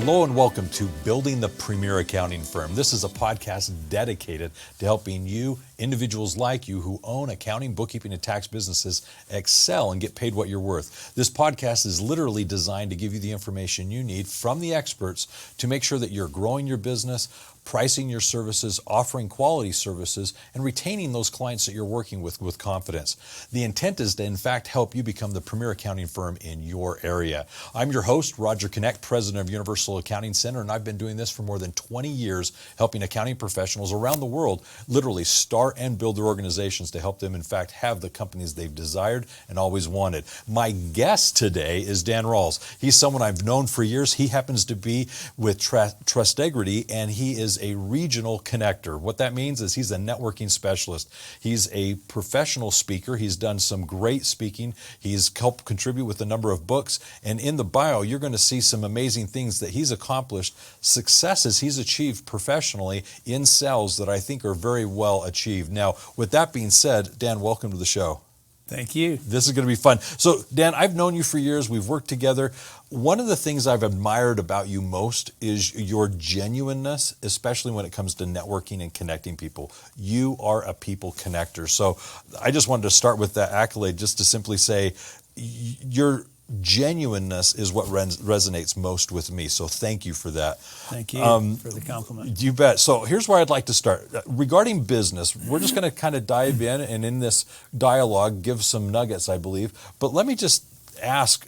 Hello and welcome to Building the Premier Accounting Firm. This is a podcast dedicated to helping you, individuals like you who own accounting, bookkeeping, and tax businesses excel and get paid what you're worth. This podcast is literally designed to give you the information you need from the experts to make sure that you're growing your business, pricing your services, offering quality services, and retaining those clients that you're working with confidence. The intent is to, in fact, help you become the premier accounting firm in your area. I'm your host, Roger Connect, president of Universal Accounting Center, and I've been doing this for more than 20 years, helping accounting professionals around the world literally start and build their organizations to help them, in fact, have the companies they've desired and always wanted. My guest today is Dan Rawls. He's someone I've known for years. He happens to be with Trustegrity, and he is a regional connector. What that means is he's a networking specialist. He's a professional speaker. He's done some great speaking. He's helped contribute with a number of books. And in the bio, you're going to see some amazing things that he's accomplished, successes he's achieved professionally in sales that I think are very well achieved. Now, with that being said, Dan, welcome to the show. Thank you. This is going to be fun. So, Dan, I've known you for years. We've worked together. One of the things I've admired about you most is your genuineness, especially when it comes to networking and connecting people. You are a people connector. So I just wanted to start with that accolade just to simply say your genuineness is what resonates most with me. So thank you for that. Thank you for the compliment. You bet. So here's where I'd like to start. Regarding business, we're just going to kind of dive in and in this dialogue give some nuggets, I believe. But let me just ask,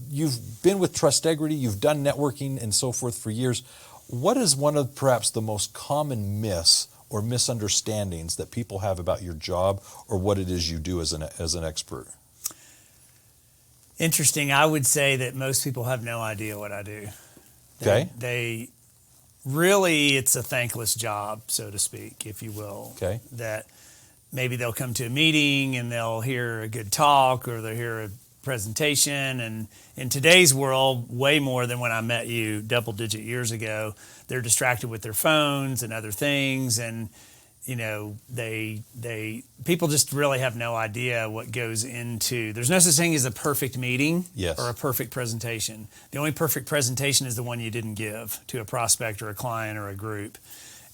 you've been with Trustegrity, you've done networking and so forth for years. What is one of perhaps the most common myths or misunderstandings that people have about your job or what it is you do as an expert? Interesting. I would say that most people have no idea what I do. They really, it's a thankless job, so to speak, if you will. Okay. That maybe they'll come to a meeting and they'll hear a good talk or they'll hear a presentation. And in today's world, way more than when I met you double-digit years ago, they're distracted with their phones and other things. And you know, people just really have no idea what goes into. There's no such thing as a perfect meeting or a perfect presentation. The only perfect presentation is the one you didn't give to a prospect or a client or a group.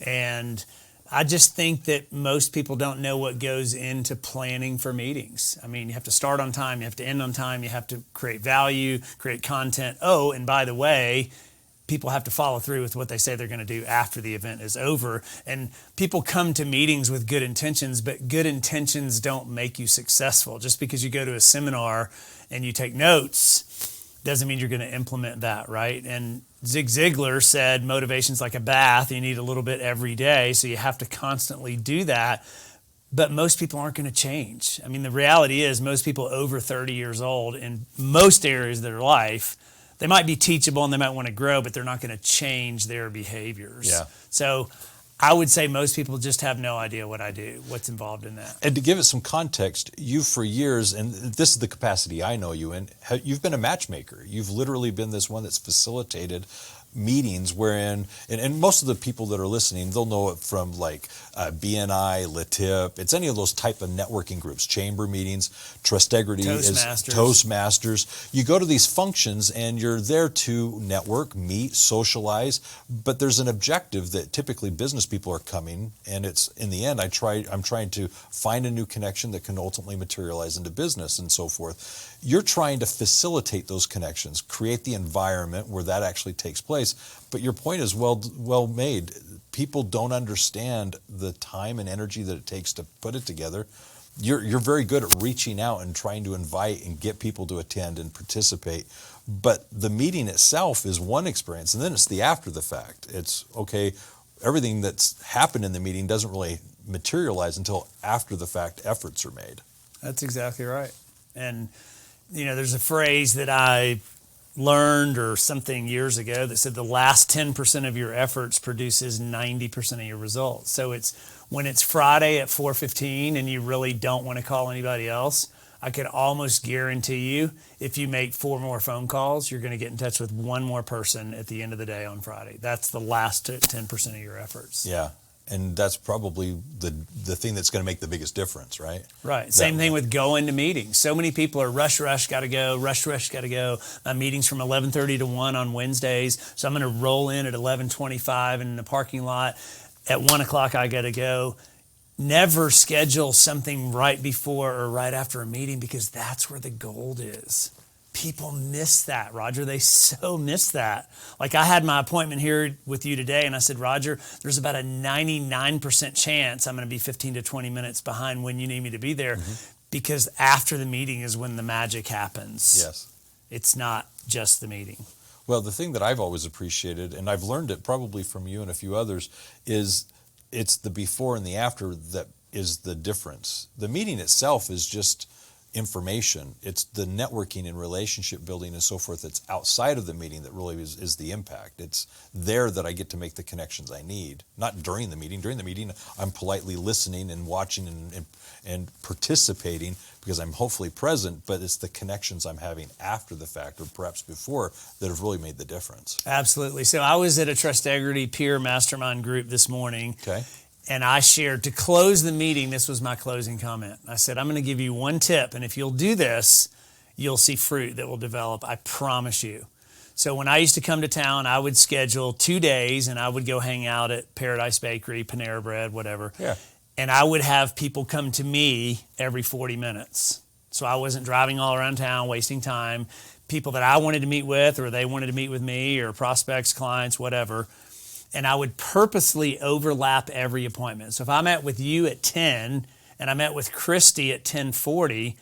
And I just think that most people don't know what goes into planning for meetings. I mean, you have to start on time, you have to end on time, you have to create value, create content. Oh, and by the way, people have to follow through with what they say they're going to do after the event is over. And people come to meetings with good intentions, but good intentions don't make you successful. Just because you go to a seminar and you take notes doesn't mean you're going to implement that, right? And Zig Ziglar said motivation's like a bath. You need a little bit every day, so you have to constantly do that. But most people aren't going to change. I mean, the reality is most people over 30 years old in most areas of their life, they might be teachable and they might want to grow, but they're not going to change their behaviors. Yeah. So I would say most people just have no idea what I do, what's involved in that. And to give it some context, you for years, and this is the capacity I know you in, you've been a matchmaker. You've literally been this one that's facilitated meetings wherein, and most of the people that are listening, they'll know it from like BNI, LATIP, it's any of those type of networking groups, chamber meetings, Trustegrity is Toastmasters. You go to these functions and you're there to network, meet, socialize, but there's an objective that typically business people are coming, and it's in the end, I'm trying to find a new connection that can ultimately materialize into business and so forth. You're trying to facilitate those connections, create the environment where that actually takes place. But your point is well made. People don't understand the time and energy that it takes to put it together. You're very good at reaching out and trying to invite and get people to attend and participate. But the meeting itself is one experience, and then it's the after the fact. It's okay, everything that's happened in the meeting doesn't really materialize until after the fact efforts are made. That's exactly right. And you know, there's a phrase that I learned or something years ago that said the last 10% of your efforts produces 90% of your results. So it's when it's Friday at 4:15 and you really don't want to call anybody else, I could almost guarantee you if you make 4 more phone calls, you're going to get in touch with 1 more person at the end of the day on Friday. That's the last 10% of your efforts. Yeah. And that's probably the thing that's going to make the biggest difference, right? Right. Same thing with going to meetings. So many people are rush, got to go, rush, got to go. My meeting's from 11:30 to 1 on Wednesdays. So I'm going to roll in at 11:25 in the parking lot. At 1 o'clock, I got to go. Never schedule something right before or right after a meeting, because that's where the gold is. People miss that, Roger. They so miss that. Like, I had my appointment here with you today, and I said, Roger, there's about a 99% chance I'm going to be 15 to 20 minutes behind when you need me to be there, because after the meeting is when the magic happens. Yes. It's not just the meeting. Well, the thing that I've always appreciated, and I've learned it probably from you and a few others, is it's the before and the after that is the difference. The meeting itself is just information. It's the networking and relationship building and so forth that's outside of the meeting that really is the impact. It's there that I get to make the connections I need, not during the meeting. During the meeting, I'm politely listening and watching and participating because I'm hopefully present, but it's the connections I'm having after the fact or perhaps before that have really made the difference. Absolutely. So I was at a Trustegrity peer mastermind group this morning. Okay. And I shared, to close the meeting, this was my closing comment. I said, I'm going to give you one tip, and if you'll do this, you'll see fruit that will develop. I promise you. So when I used to come to town, I would schedule 2 days, and I would go hang out at Paradise Bakery, Panera Bread, whatever. Yeah. And I would have people come to me every 40 minutes. So I wasn't driving all around town, wasting time. People that I wanted to meet with, or they wanted to meet with me, or prospects, clients, whatever. And I would purposely overlap every appointment. So if I met with you at 10 and I met with Christy at 10:40,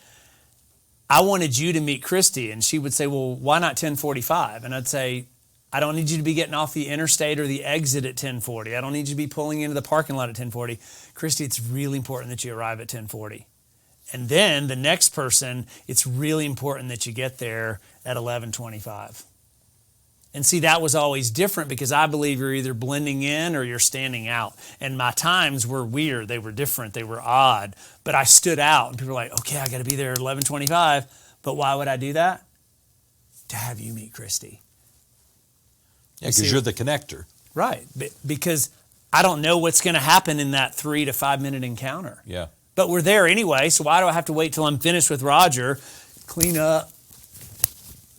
I wanted you to meet Christy. And she would say, well, why not 10:45? And I'd say, I don't need you to be getting off the interstate or the exit at 10:40. I don't need you to be pulling into the parking lot at 10:40. Christy, it's really important that you arrive at 10:40. And then the next person, it's really important that you get there at 11:25. And see, that was always different because I believe you're either blending in or you're standing out. And my times were weird. They were different. They were odd. But I stood out. And people were like, okay, I got to be there at 11:25. But why would I do that? To have you meet Christy. Yeah, because you're the connector. Right. Because I don't know what's going to happen in that 3 to 5 minute encounter. Yeah. But we're there anyway. So why do I have to wait till I'm finished with Roger, clean up?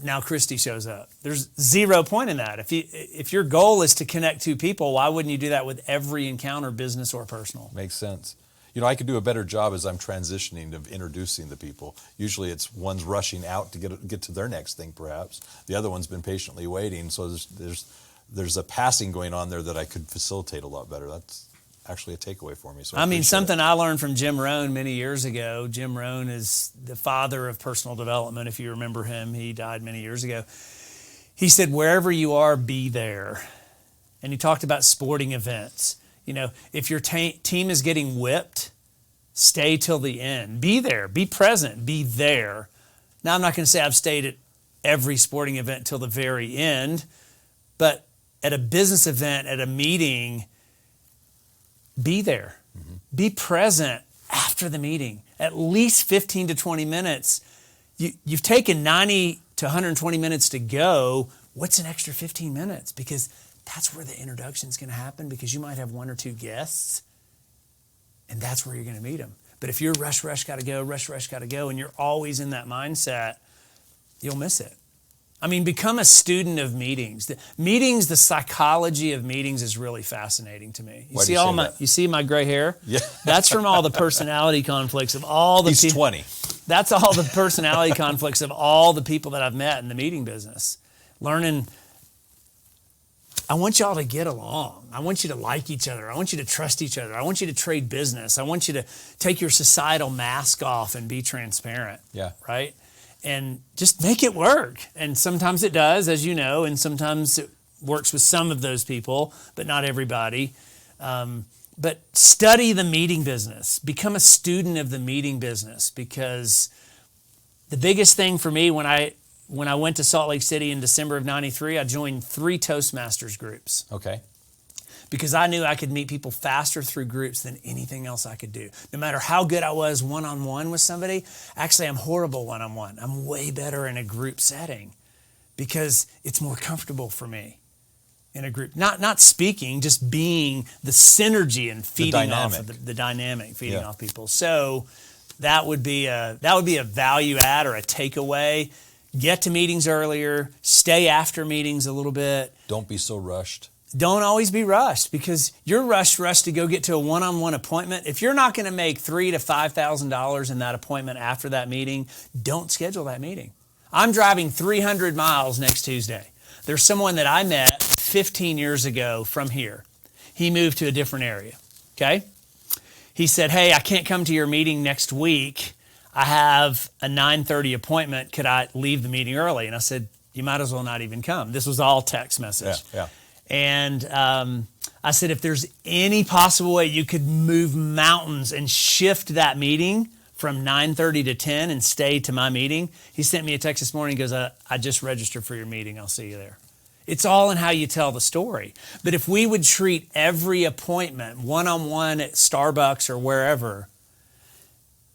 Now Christy shows up. There's 0 point in that. If your goal is to connect two people, why wouldn't you do that with every encounter, business or personal? Makes sense. You know, I could do a better job as I'm transitioning of introducing the people. Usually it's one's rushing out to get to their next thing perhaps. The other one's been patiently waiting. So there's a passing going on there that I could facilitate a lot better. That's actually a takeaway for me. So I mean, something I learned from Jim Rohn many years ago. Jim Rohn is the father of personal development. If you remember him, he died many years ago. He said, wherever you are, be there. And he talked about sporting events. You know, if your team is getting whipped, stay till the end. Be there. Be present. Be there. Now, I'm not going to say I've stayed at every sporting event till the very end, but at a business event, at a meeting, be there. Mm-hmm. Be present after the meeting. At least 15 to 20 minutes. You've taken 90 to 120 minutes to go. What's an extra 15 minutes? Because that's where the introduction is going to happen, because you might have 1 or 2 guests, and that's where you're going to meet them. But if you're rush, got to go, got to go, and you're always in that mindset, you'll miss it. I mean, become a student of meetings. The psychology of meetings is really fascinating to me. You see my gray hair? Yeah. That's from all the personality conflicts of all the people. He's 20. That's all the personality conflicts of all the people that I've met in the meeting business. Learning, I want y'all to get along. I want you to like each other. I want you to trust each other. I want you to trade business. I want you to take your societal mask off and be transparent. Yeah. Right? And just make it work. And sometimes it does, as you know, and sometimes it works with some of those people, but not everybody. But study the meeting business. Become a student of the meeting business, because the biggest thing for me when I went to Salt Lake City in December of '93, I joined 3 Toastmasters groups. Okay. Because I knew I could meet people faster through groups than anything else I could do. No matter how good I was one-on-one with somebody, actually I'm horrible one-on-one. I'm way better in a group setting because it's more comfortable for me. in a group. Not speaking, just being the synergy and feeding off of the dynamic, feeding off people. So that would be a value add or a takeaway. Get to meetings earlier, stay after meetings a little bit. Don't be so rushed. Don't always be rushed, because you're rushed to go get to a one-on-one appointment. If you're not going to make $3,000 to $5,000 in that appointment after that meeting, don't schedule that meeting. I'm driving 300 miles next Tuesday. There's someone that I met 15 years ago from here. He moved to a different area, okay? He said, hey, I can't come to your meeting next week. I have a 9:30 appointment. Could I leave the meeting early? And I said, you might as well not even come. This was all text message. Yeah. And I said, if there's any possible way you could move mountains and shift that meeting from 9:30 to 10 and stay to my meeting. He sent me a text this morning. He goes, I just registered for your meeting. I'll see you there. It's all in how you tell the story. But if we would treat every appointment, one-on-one at Starbucks or wherever,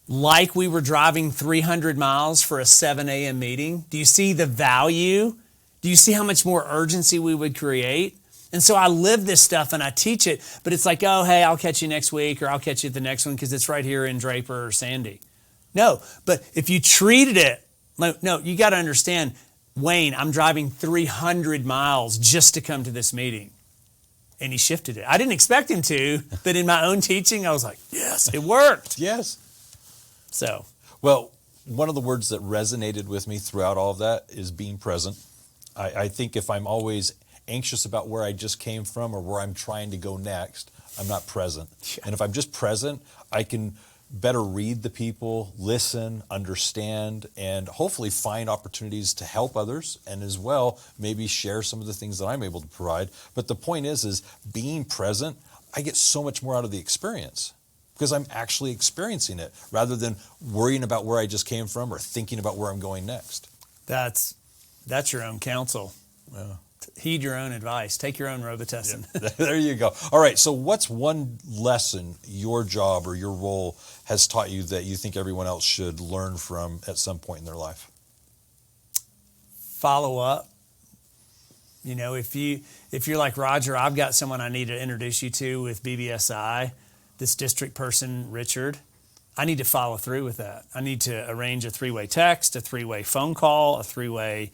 like we were driving 300 miles for a 7 a.m. meeting, do you see the value? Do you see how much more urgency we would create? And so I live this stuff and I teach it, but it's like, oh, hey, I'll catch you next week, or I'll catch you at the next one because it's right here in Draper or Sandy. No, but if you treated it, no, you got to understand, Wayne, I'm driving 300 miles just to come to this meeting. And he shifted it. I didn't expect him to, but in my own teaching, I was like, yes, it worked. Yes. So. Well, one of the words that resonated with me throughout all of that is being present. I think if I'm always anxious about where I just came from or where I'm trying to go next, I'm not present. Yeah. And if I'm just present, I can better read the people, listen, understand, and hopefully find opportunities to help others, and as well, maybe share some of the things that I'm able to provide. But the point is being present, I get so much more out of the experience because I'm actually experiencing it rather than worrying about where I just came from or thinking about where I'm going next. That's your own counsel. Yeah. Heed your own advice. Take your own Robitussin. Yeah. There you go. All right. So what's one lesson your job or your role has taught you that you think everyone else should learn from at some point in their life? Follow up. You know, if you're like, Roger, I've got someone I need to introduce you to with BBSI, this district person, Richard, I need to follow through with that. I need to arrange a 3-way text, a 3-way phone call, a 3-way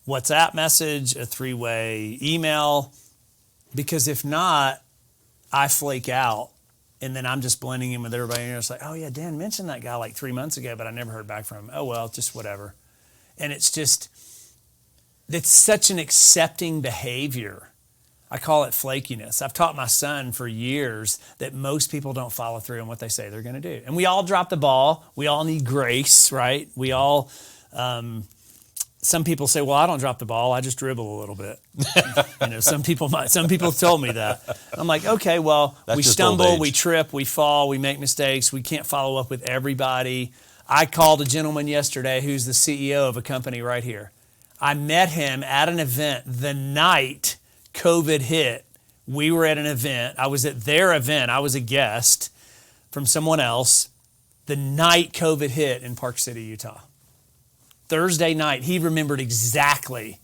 WhatsApp message, a 3-way email, because if not, I flake out and then I'm just blending in with everybody and it's like, oh yeah, Dan mentioned that guy like 3 months ago, but I never heard back from him. Oh well, just whatever. And it's such an accepting behavior. I call it flakiness. I've taught my son for years that most people don't follow through on what they say they're going to do. And we all drop the ball. We all need grace, right? We all, some people say, well, I don't drop the ball. I just dribble a little bit. Some people told me that. I'm like, okay, well, That's we just stumble, we trip, we fall, we make mistakes. We can't follow up with everybody. I called a gentleman yesterday who's the CEO of a company right here. I met him at an event the night COVID hit. We were at an event. I was at their event. I was a guest from someone else the night COVID hit in Park City, Utah. Thursday night, he remembered exactly.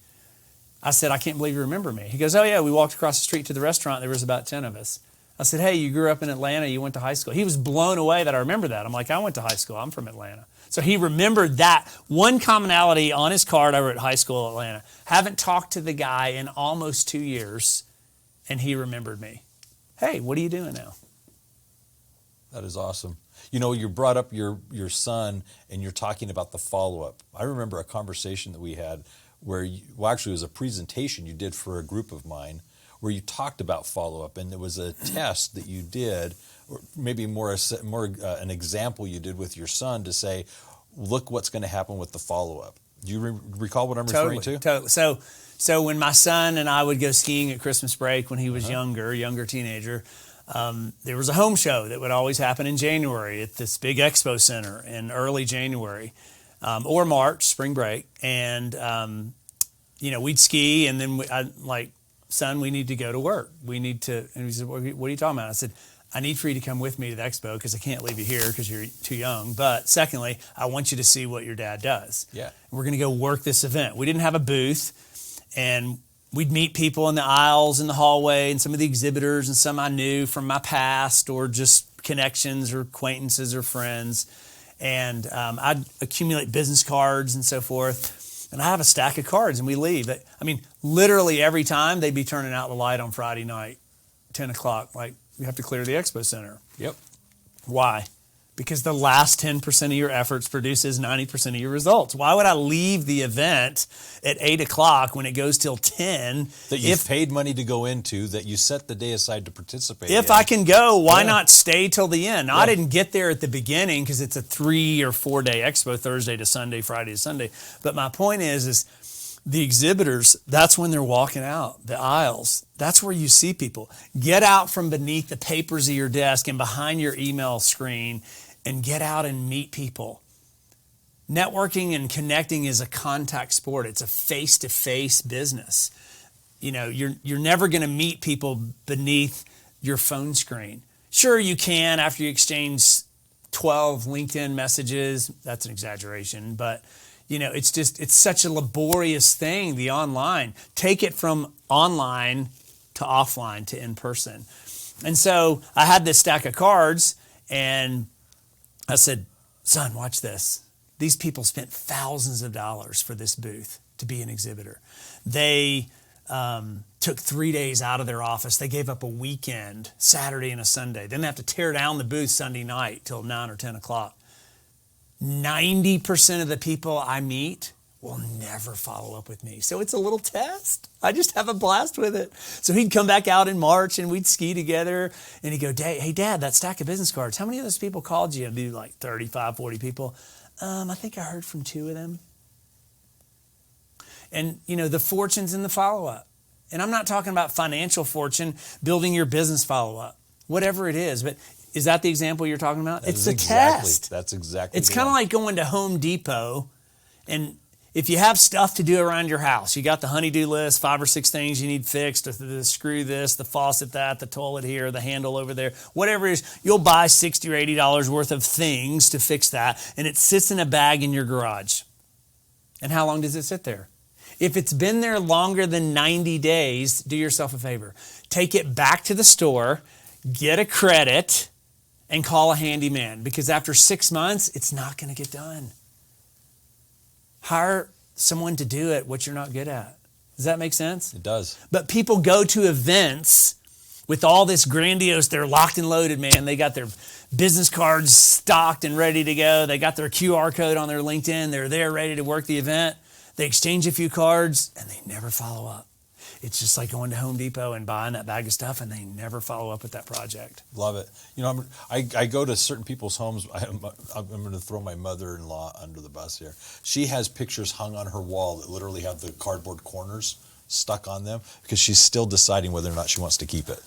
I said, I can't believe you remember me. He goes, oh yeah, we walked across the street to the restaurant. There was about 10 of us. I said, hey, you grew up in Atlanta. You went to high school. He was blown away that I remember that. I'm like, I went to high school. I'm from Atlanta. So he remembered that one commonality on his card. I wrote high school Atlanta. Haven't talked to the guy in almost 2 years, and he remembered me. Hey, what are you doing now? That is awesome. You know, you brought up your son, and you're talking about the follow-up. I remember a conversation that we had where, actually it was a presentation you did for a group of mine where you talked about follow-up, and there was a test that you did, or maybe more an example you did with your son to say, look what's going to happen with the follow-up. Do you recall what I'm referring to? Totally. So when my son and I would go skiing at Christmas break when he was younger teenager, there was a home show that would always happen in January at this big Expo Center in early January or March, spring break. And, we'd ski and then I'd like, son, we need to go to work. And he said, what are you talking about? I said, I need for you to come with me to the expo because I can't leave you here because you're too young. But secondly, I want you to see what your dad does. Yeah. We're going to go work this event. We didn't have a booth. And, we'd meet people in the aisles, in the hallway, and some of the exhibitors, and some I knew from my past or just connections or acquaintances or friends. And I'd accumulate business cards and so forth. And I have a stack of cards, and we leave. I mean, literally every time they'd be turning out the light on Friday night, 10 o'clock, like, we have to clear the Expo Center. Yep. Why? Because the last 10% of your efforts produces 90% of your results. Why would I leave the event at 8 o'clock when it goes till 10? That you've paid money to go into, that you set the day aside to participate If in. I can go, why not stay till the end? Now, Yeah. I didn't get there at the beginning because it's a 3 or 4 day expo, Thursday to Sunday, Friday to Sunday. But my point is the exhibitors, that's when they're walking out, the aisles. That's where you see people. Get out from beneath the papers of your desk and behind your email screen and get out and meet people. Networking and connecting is a contact sport. It's a face-to-face business. You know, you're never going to meet people beneath your phone screen. Sure, you can after you exchange 12 LinkedIn messages. That's an exaggeration, but you know, it's such a laborious thing, the online. Take it from online to offline to in person. And so I had this stack of cards, and I said, son, watch this. These people spent thousands of dollars for this booth to be an exhibitor. They took 3 days out of their office. They gave up a weekend, Saturday and a Sunday. Then they have to tear down the booth Sunday night till 9 or 10 o'clock. 90% of the people I meet will never follow up with me. So it's a little test. I just have a blast with it. So he'd come back out in March and we'd ski together, and he'd go, hey, Dad, that stack of business cards, how many of those people called you? I'd be like 35, 40 people. I think I heard from 2 of them. And, you know, the fortune's in the follow-up. And I'm not talking about financial fortune, building your business follow-up, whatever it is. But is that the example you're talking about? It's a test. That's exactly. It's kind of like going to Home Depot, and if you have stuff to do around your house, you got the honey-do list, 5 or 6 things you need fixed, the screw this, the faucet that, the toilet here, the handle over there, whatever it is, you'll buy $60 or $80 worth of things to fix that, and it sits in a bag in your garage. And how long does it sit there? If it's been there longer than 90 days, do yourself a favor. Take it back to the store, get a credit, and call a handyman, because after 6 months, it's not going to get done. Hire someone to do it, what you're not good at. Does that make sense? It does. But people go to events with all this grandiose, they're locked and loaded, man. They got their business cards stocked and ready to go. They got their QR code on their LinkedIn. They're there ready to work the event. They exchange a few cards and they never follow up. It's just like going to Home Depot and buying that bag of stuff, and they never follow up with that project. Love it. You know, I go to certain people's homes. I'm going to throw my mother-in-law under the bus here. She has pictures hung on her wall that literally have the cardboard corners stuck on them because she's still deciding whether or not she wants to keep it.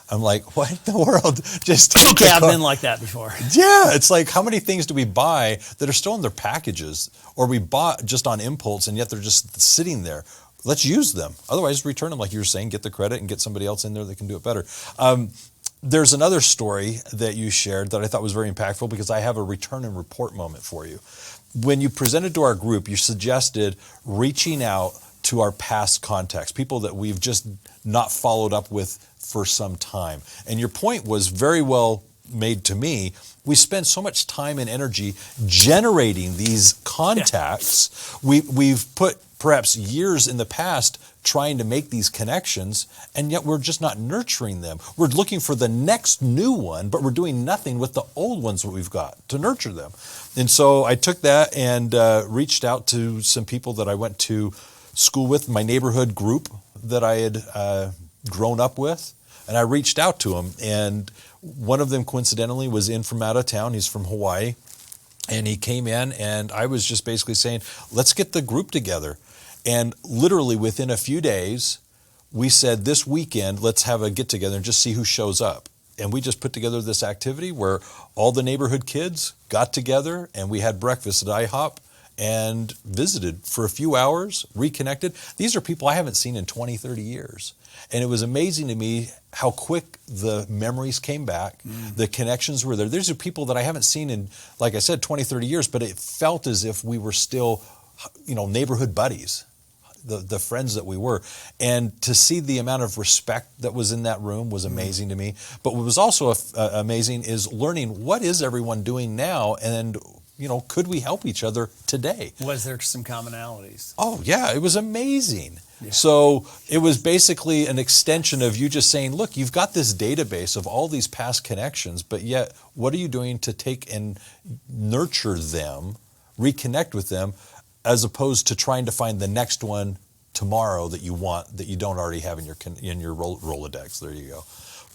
I'm like, what in the world? Just take Okay, I've been like that before. Yeah, it's like, how many things do we buy that are still in their packages, or we bought just on impulse and yet they're just sitting there? Let's use them. Otherwise, return them, like you were saying, get the credit and get somebody else in there that can do it better. There's another story that you shared that I thought was very impactful, because I have a return and report moment for you. When you presented to our group, you suggested reaching out to our past contacts, people that we've just not followed up with for some time. And your point was very well made to me. We spend so much time and energy generating these contacts. We've put perhaps years in the past trying to make these connections, and yet we're just not nurturing them. We're looking for the next new one, but we're doing nothing with the old ones that we've got to nurture them. And so I took that and reached out to some people that I went to school with, my neighborhood group that I had grown up with, and I reached out to them. And one of them, coincidentally, was in from out of town. He's from Hawaii. And he came in, and I was just basically saying, let's get the group together. And literally within a few days, we said, this weekend, let's have a get-together and just see who shows up. And we just put together this activity where all the neighborhood kids got together, and we had breakfast at IHOP and visited for a few hours, reconnected. These are people I haven't seen in 20, 30 years. And it was amazing to me how quick the memories came back. The connections were there. These are people that I haven't seen in, like I said, 20, 30 years, but it felt as if we were still, neighborhood buddies. the friends that we were. And to see the amount of respect that was in that room was amazing to me. But what was also amazing is learning what is everyone doing now, and could we help each other today? Was there some commonalities? Oh, yeah, it was amazing. Yeah. So it was basically an extension of you just saying, look, you've got this database of all these past connections, but yet what are you doing to take and nurture them, reconnect with them, as opposed to trying to find the next one tomorrow that you want that you don't already have in your Rolodex. There you go.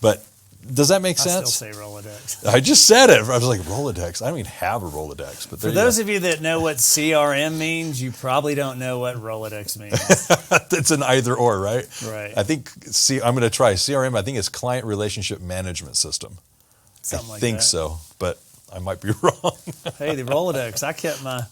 But does that make sense? I still say Rolodex. I just said it. I was like, Rolodex. I don't even have a Rolodex. But For those of you that know what CRM means, you probably don't know what Rolodex means. It's an either or, right? Right. I think, I'm going to try CRM. I think it's Client Relationship Management System. Something like I think that. so, but I might be wrong. Hey, the Rolodex. I kept my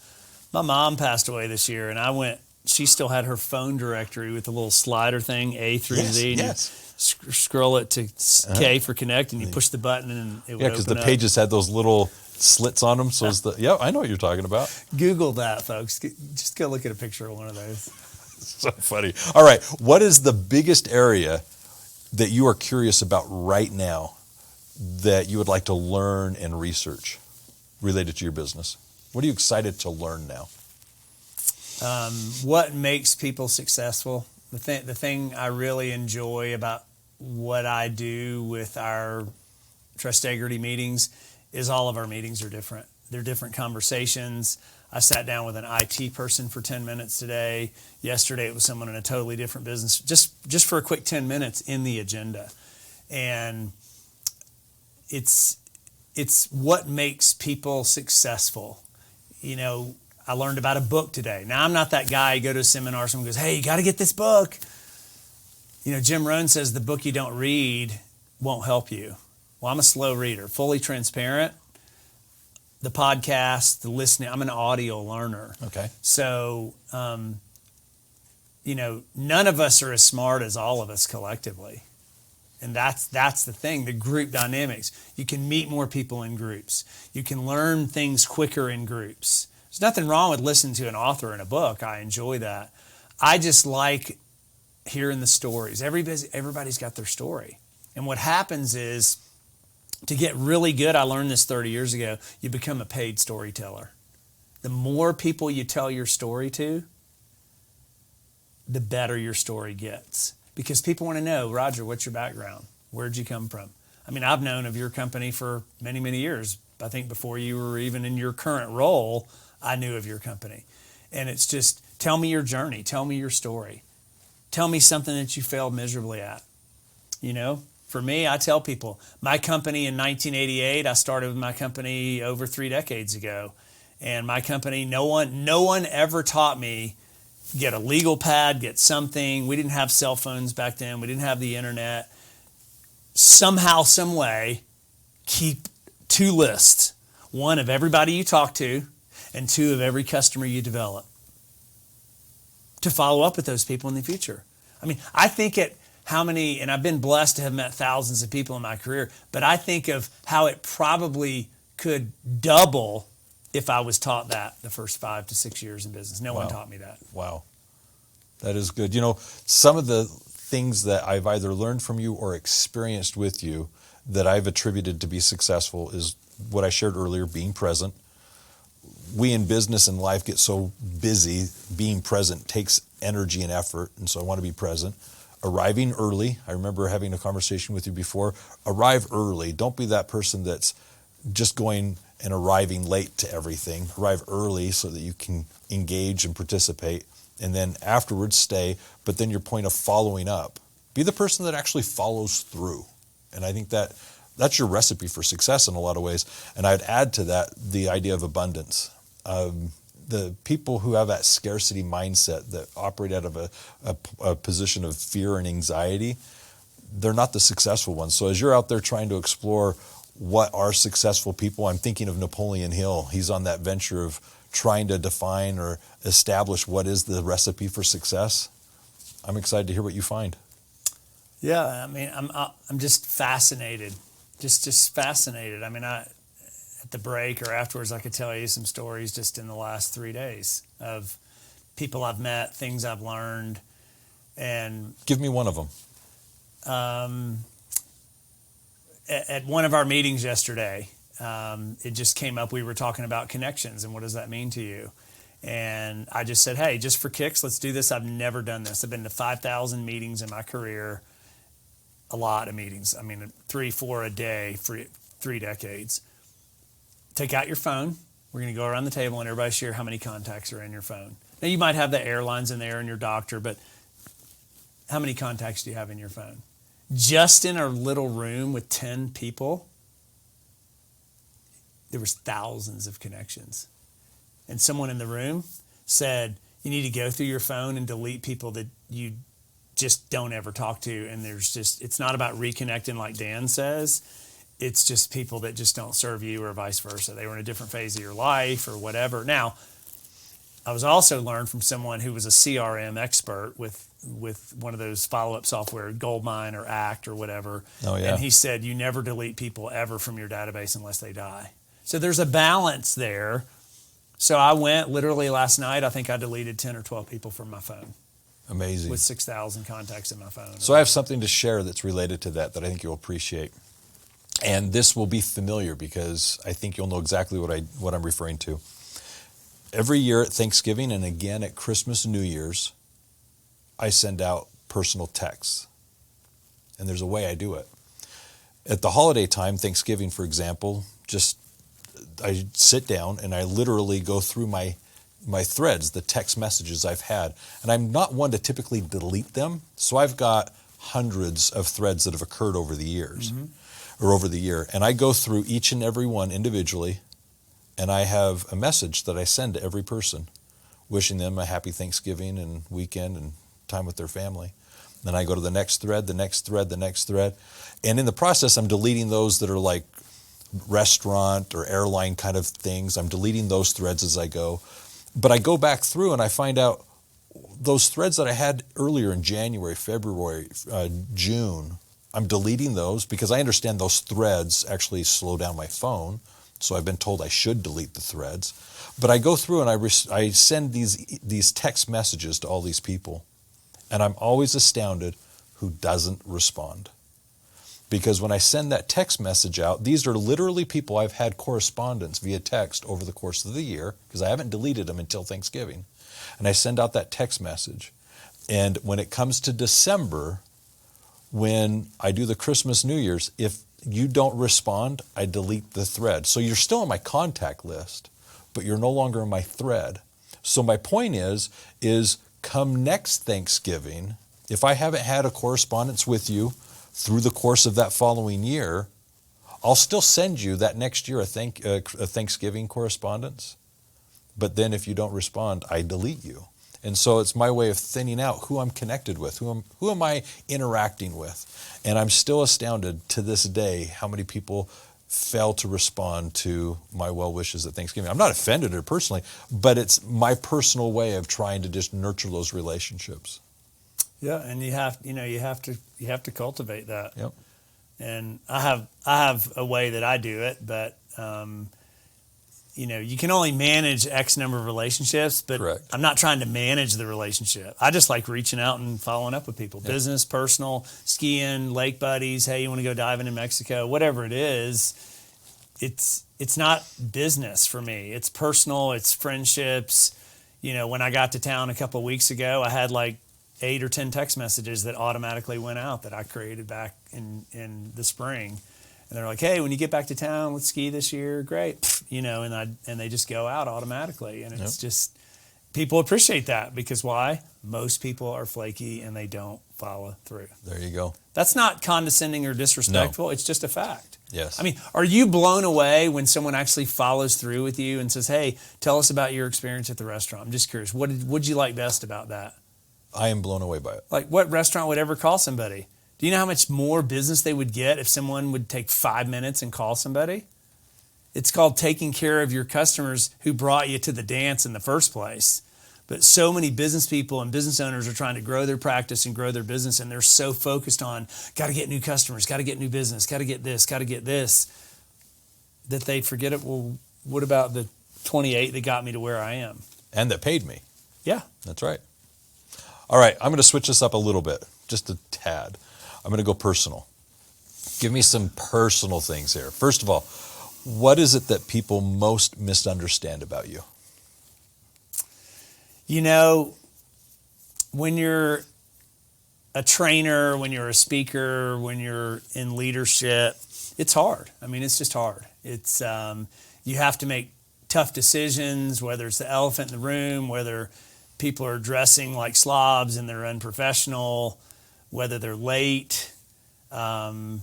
mom passed away this year, and she still had her phone directory with the little slider thing, A through Z. And Yes. scroll it to K for connect, and you push the button, and it would Yeah, because the open up. pages had those little slits on them. So I know what you're talking about. Google that, folks. Just go look at a picture of one of those. So funny. All right. What is the biggest area that you are curious about right now that you would like to learn and research related to your business? What are you excited to learn now? What makes people successful? The thing I really enjoy about what I do with our Trust Integrity meetings is all of our meetings are different. They're different conversations. I sat down with an IT person for 10 minutes today. Yesterday it was someone in a totally different business, just for a quick 10 minutes in the agenda. And it's what makes people successful. I learned about a book today. Now, I'm not that guy. You go to a seminar, someone goes, hey, you got to get this book. Jim Rohn says the book you don't read won't help you. Well, I'm a slow reader, fully transparent. The podcast, the listening, I'm an audio learner. Okay. So, none of us are as smart as all of us collectively. And that's the thing, the group dynamics. You can meet more people in groups. You can learn things quicker in groups. There's nothing wrong with listening to an author in a book. I enjoy that. I just like hearing the stories. Everybody's got their story. And what happens is, to get really good, I learned this 30 years ago, you become a paid storyteller. The more people you tell your story to, the better your story gets. Because people want to know, Roger, what's your background? Where'd you come from? I mean, I've known of your company for many, many years. I think before you were even in your current role, I knew of your company. And it's just, tell me your journey. Tell me your story. Tell me something that you failed miserably at. For me, I tell people, my company in 1988, I started with my company over 3 decades ago. And my company, no one ever taught me, get a legal pad, get something. We didn't have cell phones back then. We didn't have the internet. Somehow, some way, keep 2 lists. 1 of everybody you talk to, and 2 of every customer you develop, to follow up with those people in the future. I mean, I think how many, and I've been blessed to have met thousands of people in my career, but I think of how it probably could double if I was taught that the first 5 to 6 years in business. No one taught me that. Wow. That is good. Some of the things that I've either learned from you or experienced with you that I've attributed to be successful is what I shared earlier, being present. We in business and life get so busy, being present takes energy and effort, and so I want to be present. Arriving early. I remember having a conversation with you before. Arrive early. Don't be that person that's just going and arriving late to everything. Arrive early so that you can engage and participate, and then afterwards stay, but then your point of following up. Be the person that actually follows through. And I think that's your recipe for success in a lot of ways. And I'd add to that the idea of abundance. The people who have that scarcity mindset that operate out of a position of fear and anxiety, they're not the successful ones. So as you're out there trying to explore what are successful people, I'm thinking of Napoleon Hill. He's on that venture of trying to define or establish what is the recipe for success. I'm excited to hear what you find. Yeah, I mean, I'm just fascinated, just fascinated. I mean, at the break or afterwards, I could tell you some stories just in the last 3 days of people I've met, things I've learned. And give me one of them. At one of our meetings yesterday, it just came up. We were talking about connections and what does that mean to you? And I just said, hey, just for kicks, let's do this. I've never done this. I've been to 5,000 meetings in my career, a lot of meetings. I mean, 3-4 a day for 3 decades. Take out your phone. We're going to go around the table and everybody share how many contacts are in your phone. Now, you might have the airlines in there and your doctor, but how many contacts do you have in your phone? Just in our little room with 10 people, there was thousands of connections. And someone in the room said, you need to go through your phone and delete people that you just don't ever talk to. And it's not about reconnecting like Dan says. It's just people that just don't serve you or vice versa. They were in a different phase of your life or whatever. Now, I was also learned from someone who was a CRM expert with one of those follow-up software, Goldmine or Act or whatever. Oh, yeah. And he said, you never delete people ever from your database unless they die. So there's a balance there. So I went literally last night, I think I deleted 10 or 12 people from my phone. Amazing. With 6,000 contacts in my phone. So I have something to share that's related to that I think you'll appreciate. And this will be familiar because I think you'll know exactly what I'm referring to. Every year at Thanksgiving and again at Christmas and New Year's, I send out personal texts. And there's a way I do it. At the holiday time, Thanksgiving, for example, I sit down and I literally go through my threads, the text messages I've had. And I'm not one to typically delete them. So I've got hundreds of threads that have occurred over the years or over the year. And I go through each and every one individually. And I have a message that I send to every person, wishing them a happy Thanksgiving and weekend and time with their family. Then I go to the next thread, the next thread, the next thread. And in the process, I'm deleting those that are like restaurant or airline kind of things. I'm deleting those threads as I go. But I go back through and I find out those threads that I had earlier in January, February, June, I'm deleting those because I understand those threads actually slow down my phone. So I've been told I should delete the threads. But I go through and I send these text messages to all these people. And I'm always astounded who doesn't respond. Because when I send that text message out, these are literally people I've had correspondence via text over the course of the year, because I haven't deleted them until Thanksgiving. And I send out that text message. And when it comes to December, when I do the Christmas, New Year's, if you don't respond, I delete the thread. So you're still on my contact list, but you're no longer in my thread. So my point is come next Thanksgiving, if I haven't had a correspondence with you through the course of that following year, I'll still send you that next year a Thanksgiving correspondence. But then if you don't respond, I delete you. And so it's my way of thinning out who I'm connected with, who am I interacting with. And I'm still astounded to this day how many people fail to respond to my well wishes at Thanksgiving. I'm not offended at it personally, but it's my personal way of trying to just nurture those relationships. Yeah, and you have to cultivate that. Yep. And I have a way that I do it, but you can only manage X number of relationships, but Correct. I'm not trying to manage the relationship. I just like reaching out and following up with people. Yep. Business, personal, skiing, lake buddies. Hey, you want to go diving in Mexico? Whatever it is, it's not business for me. It's personal. It's friendships. When I got to town a couple of weeks ago, I had like 8 or 10 text messages that automatically went out that I created back in the spring. And they're like, hey, when you get back to town, let's ski this year. Great. And they just go out automatically. And it's just, people appreciate that because why? Most people are flaky and they don't follow through. There you go. That's not condescending or disrespectful. No. It's just a fact. Yes. I mean, are you blown away when someone actually follows through with you and says, hey, tell us about your experience at the restaurant? I'm just curious. What did you like best about that? I am blown away by it. Like what restaurant would ever call somebody? Do you know how much more business they would get if someone would take 5 minutes and call somebody? It's called taking care of your customers who brought you to the dance in the first place. But so many business people and business owners are trying to grow their practice and grow their business, and they're so focused on, got to get new customers, got to get new business, got to get this, that they forget it. Well, what about the 28 that got me to where I am? And that paid me. Yeah. That's right. All right, I'm going to switch this up a little bit, just a tad. I'm going to go personal. Give me some personal things here. First of all, what is it that people most misunderstand about you? You know, when you're a trainer, when you're a speaker, when you're in leadership, it's hard. I mean, it's just hard. It's you have to make tough decisions, whether it's the elephant in the room, whether people are dressing like slobs and they're unprofessional, whether they're late, and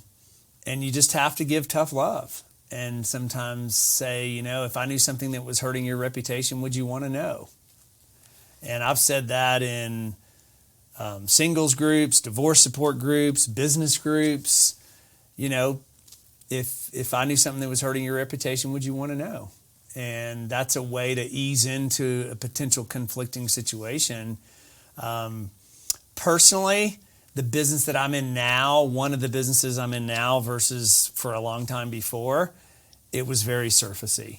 you just have to give tough love. And sometimes say, you know, if I knew something that was hurting your reputation, would you want to know? And I've said that in singles groups, divorce support groups, business groups. You know, if I knew something that was hurting your reputation, would you want to know? And that's a way to ease into a potential conflicting situation. Personally, the business that I'm in now, one of the businesses I'm in now versus for a long time before, it was very surfacey.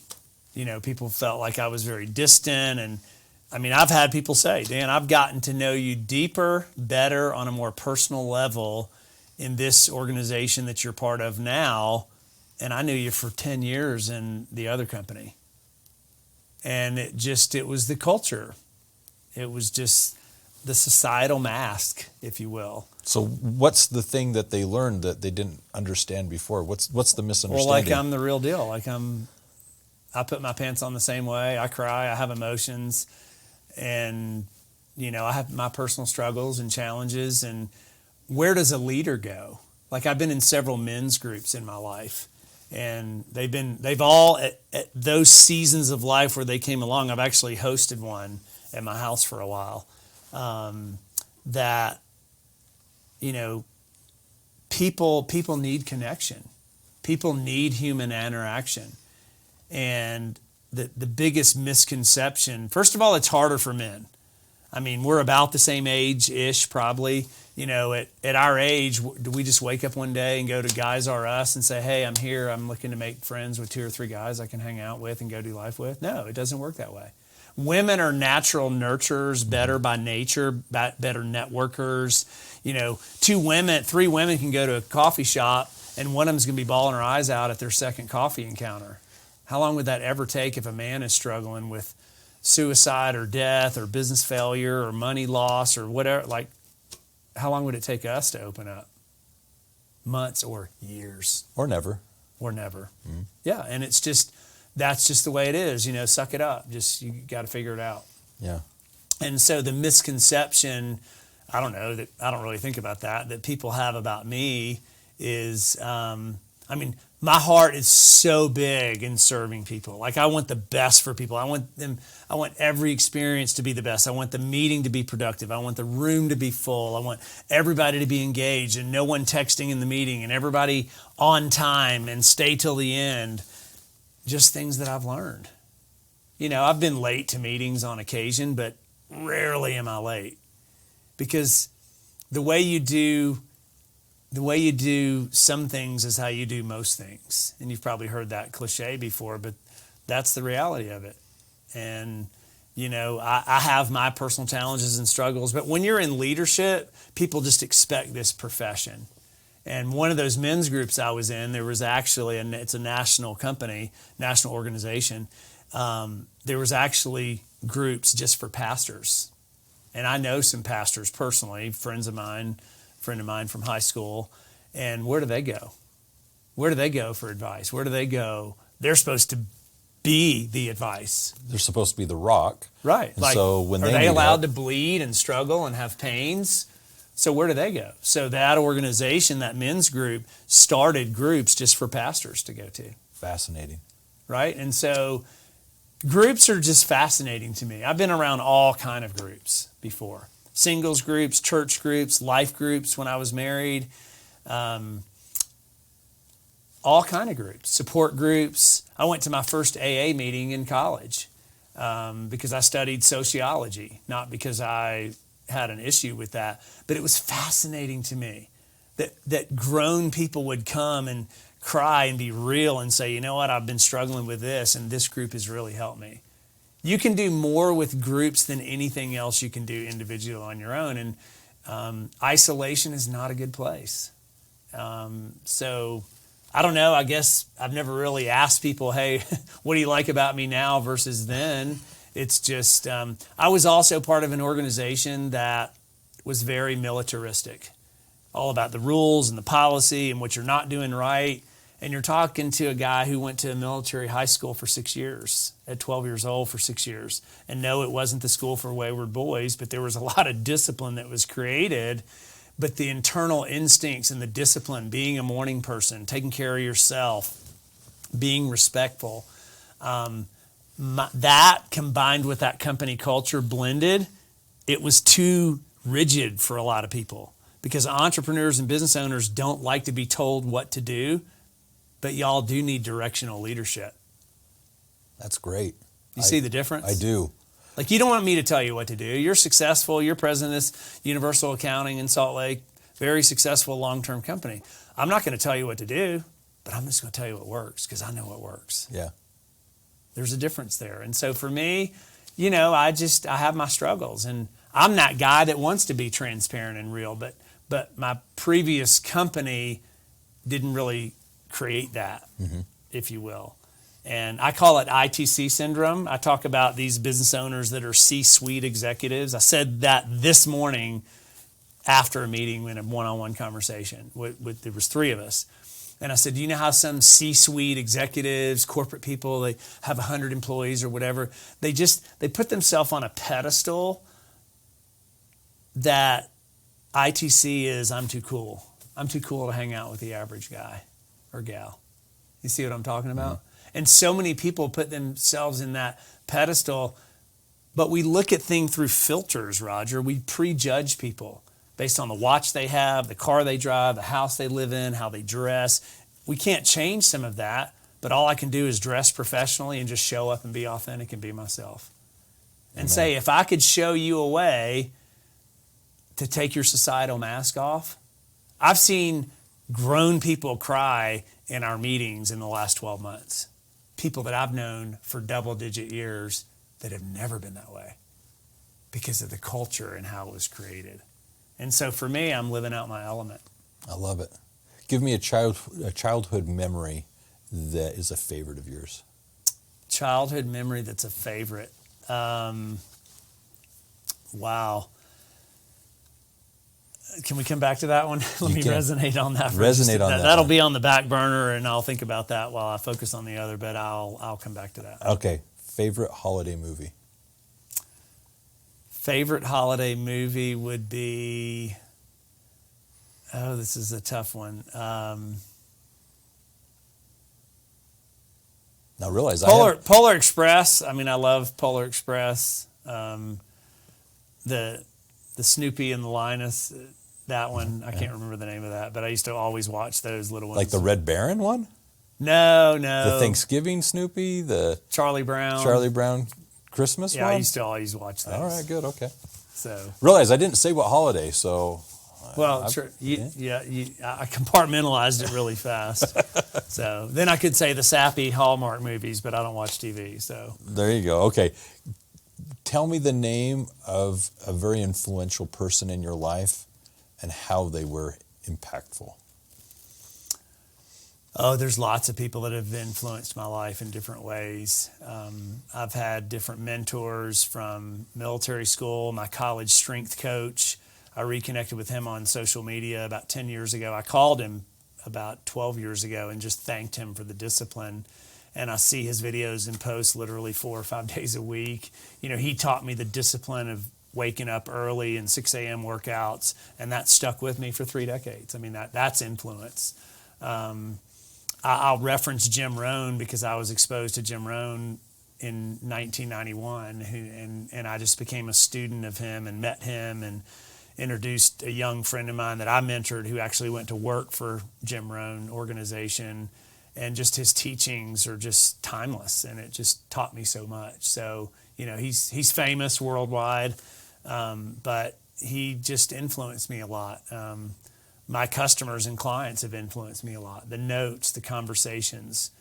You know, people felt like I was very distant. And I mean, I've had people say, Dan, I've gotten to know you deeper, better, on a more personal level in this organization that you're part of now. And I knew you for 10 years in the other company. And it was the culture. It was just the societal mask, if you will. So what's the thing that they learned that they didn't understand before? What's the misunderstanding? Well, like I'm the real deal. Like I put my pants on the same way. I cry. I have emotions. And, you know, I have my personal struggles and challenges. And where does a leader go? Like I've been in several men's groups in my life. And they've all, at those seasons of life where they came along, I've actually hosted one at my house for a while, that, you know, people need connection. People need human interaction. And the biggest misconception, first of all, it's harder for men. I mean, we're about the same age-ish probably. You know, at our age, do we just wake up one day and go to Guys R Us and say, hey, I'm here, I'm looking to make friends with 2 or 3 guys I can hang out with and go do life with? No, it doesn't work that way. Women are natural nurturers, better by nature, better networkers. You know, 3 women can go to a coffee shop and one of them's going to be bawling her eyes out at their second coffee encounter. How long would that ever take if a man is struggling with suicide or death or business failure or money loss or whatever? Like, how long would it take us to open up? Months or years. Or never. Or never. Mm-hmm. Yeah, and it's just, that's just the way it is. You know, suck it up. Just, you got to figure it out. Yeah. And so the misconception, I don't know, that I don't really think about that people have about me is, I mean, my heart is so big in serving people. Like I want the best for people. I want every experience to be the best. I want the meeting to be productive. I want the room to be full. I want everybody to be engaged and no one texting in the meeting and everybody on time and stay till the end. Just things that I've learned. You know, I've been late to meetings on occasion, but rarely am I late. Because the way you do some things is how you do most things. And you've probably heard that cliche before, but that's the reality of it. And, you know, I have my personal challenges and struggles, but when you're in leadership, people just expect this profession. And one of those men's groups I was in, there was actually, and it's a national company, national organization, there was actually groups just for pastors. And I know some pastors personally, friend of mine from high school, and where do they go? Where do they go for advice? Where do they go? They're supposed to be the advice. They're supposed to be the rock. Right. Like, so when are they allowed to bleed and struggle and have pains? So where do they go? So that organization, that men's group, started groups just for pastors to go to. Fascinating. Right? And so groups are just fascinating to me. I've been around all kind of groups before. Singles groups, church groups, life groups when I was married, all kind of groups, support groups. I went to my first AA meeting in college because I studied sociology, not because I had an issue with that, but it was fascinating to me that grown people would come and cry and be real and say, you know what, I've been struggling with this and this group has really helped me. you can do more with groups than anything else you can do individually on your own. And isolation is not a good place. So I don't know. I guess I've never really asked people, hey, what do you like about me now versus then? It's just, I was also part of an organization that was very militaristic, all about the rules and the policy and what you're not doing right. And you're talking to a guy who went to a military high school for 6 years, at 12 years old for 6 years. And no, it wasn't the school for wayward boys, but there was a lot of discipline that was created. But the internal instincts and the discipline, being a morning person, taking care of yourself, being respectful, that combined with that company culture blended, it was too rigid for a lot of people, because entrepreneurs and business owners don't like to be told what to do, but y'all do need directional leadership. That's great. You see the difference? I do. Like, you don't want me to tell you what to do. You're successful. You're president of this Universal Accounting in Salt Lake, very successful long-term company. I'm not going to tell you what to do, but I'm just going to tell you what works, because I know what works. Yeah. There's a difference there. And so for me, you know, I have my struggles, and I'm that guy that wants to be transparent and real, but my previous company didn't really create that, if you will. And I call it ITC syndrome. I talk about these business owners that are C-suite executives. I said that this morning after a meeting in a one-on-one conversation. There was 3 of us. And I said, do you know how some C-suite executives, corporate people, they have 100 employees or whatever, they put themselves on a pedestal that ITC is, I'm too cool. I'm too cool to hang out with the average guy or gal. You see what I'm talking about? And so many people put themselves in that pedestal, but we look at things through filters, Roger. We prejudge people based on the watch they have, the car they drive, the house they live in, how they dress. We can't change some of that, but all I can do is dress professionally and just show up and be authentic and be myself. And say, if I could show you a way to take your societal mask off. I've seen grown people cry in our meetings in the last 12 months. People that I've known for double-digit years that have never been that way because of the culture and how it was created. And so for me, I'm living out my element. I love it. Give me a childhood memory that is a favorite of yours. Childhood memory that's a favorite. Wow. Can we come back to that one? Let me resonate on that. That'll be on the back burner, and I'll think about that while I focus on the other, but I'll come back to that. Okay. Favorite holiday movie? Favorite holiday movie would be, this is a tough one. Now realize Polar Express. I mean, I love Polar Express. The Snoopy and the Linus, that one, I can't remember the name of that, but I used to always watch those little ones. Like the Red Baron one? No. The Thanksgiving Snoopy, the Charlie Brown Christmas one? Yeah, I used to always watch those. All right, good, okay. So realize I didn't say what holiday, so... Well, sure. I compartmentalized it really fast. So then I could say the sappy Hallmark movies, but I don't watch TV, so... There you go, okay. Tell me the name of a very influential person in your life and how they were impactful. Oh, there's lots of people that have influenced my life in different ways. I've had different mentors from military school, my college strength coach. I reconnected with him on social media about 10 years ago. I called him about 12 years ago and just thanked him for the discipline. And I see his videos and posts literally 4 or 5 days a week. You know, he taught me the discipline of waking up early and 6 a.m. workouts, and that stuck with me for 3 decades. I mean, that's influence. I'll reference Jim Rohn because I was exposed to Jim Rohn in 1991, and I just became a student of him and met him and introduced a young friend of mine that I mentored who actually went to work for Jim Rohn organization. And just his teachings are just timeless, and it just taught me so much. So, you know, he's famous worldwide, but he just influenced me a lot. My customers and clients have influenced me a lot. The notes, the conversations,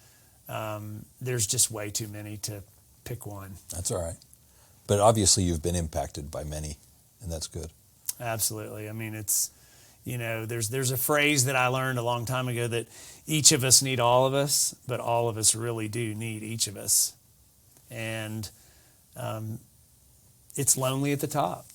there's just way too many to pick one. That's all right. But obviously you've been impacted by many, and that's good. Absolutely. I mean, it's, there's a phrase that I learned a long time ago that each of us need all of us, but all of us really do need each of us. And it's lonely at the top.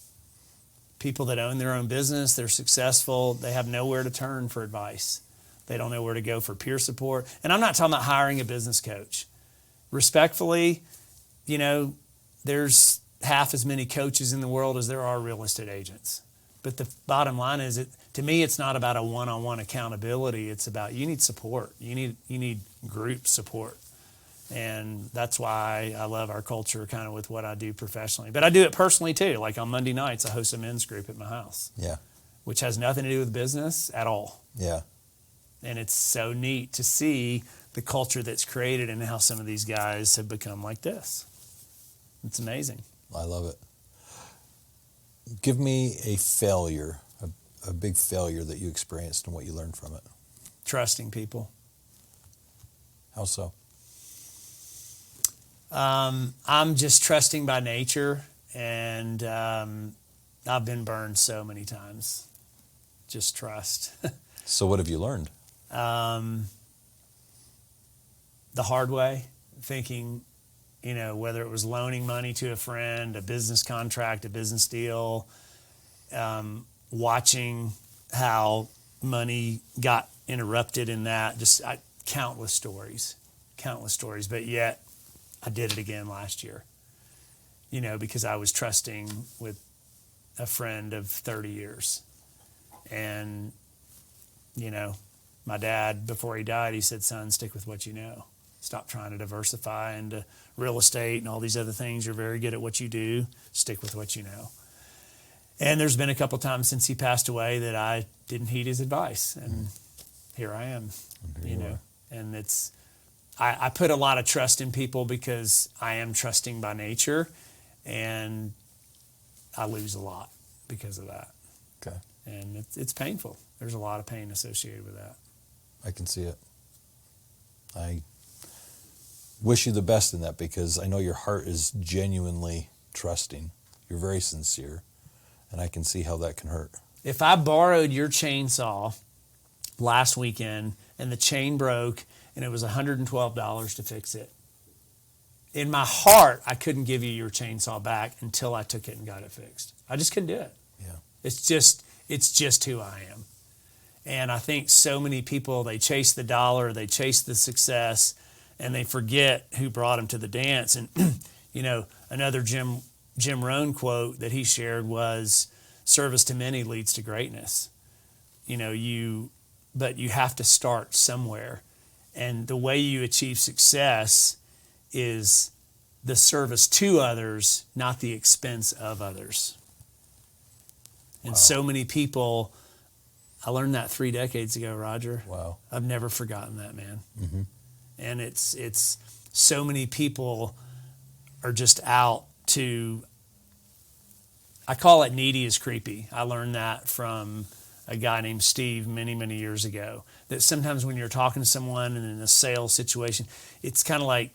People that own their own business, they're successful, they have nowhere to turn for advice. They don't know where to go for peer support. And I'm not talking about hiring a business coach. Respectfully, there's half as many coaches in the world as there are real estate agents. But the bottom line is, to me, it's not about a one-on-one accountability. It's about you need support. You need group support. And that's why I love our culture kind of with what I do professionally. But I do it personally too. Like on Monday nights, I host a men's group at my house. Yeah. Which has nothing to do with business at all. Yeah. And it's so neat to see the culture that's created and how some of these guys have become like this. It's amazing. I love it. Give me a failure, a big failure that you experienced and what you learned from it. Trusting people. How so? I'm just trusting by nature, and I've been burned so many times. Just trust. So what have you learned? The hard way, thinking, whether it was loaning money to a friend, a business contract, a business deal, watching how money got interrupted in that, countless stories. But yet I did it again last year, because I was trusting with a friend of 30 years. And, my dad, before he died, he said, son, stick with what you know. Stop trying to diversify into real estate and all these other things. You're very good at what you do. Stick with what you know. And there's been a couple times since he passed away that I didn't heed his advice. And here I am, and it's, I put a lot of trust in people because I am trusting by nature, and I lose a lot because of that. Okay. And it's painful. There's a lot of pain associated with that. I can see it. I wish you the best in that because I know your heart is genuinely trusting. You're very sincere, and I can see how that can hurt. If I borrowed your chainsaw last weekend and the chain broke and it was $112 to fix it, in my heart, I couldn't give you your chainsaw back until I took it and got it fixed. I just couldn't do it. Yeah. It's just who I am. And I think so many people, they chase the dollar, they chase the success, and they forget who brought them to the dance. And, another Jim Rohn quote that he shared was, service to many leads to greatness. But you have to start somewhere. And the way you achieve success is the service to others, not the expense of others. And so many people, I learned that 3 decades ago, Roger. Wow. I've never forgotten that, man. Mm-hmm. And it's so many people are just out to, I call it needy is creepy. I learned that from a guy named Steve many, many years ago, that sometimes when you're talking to someone and in a sales situation, it's kind of like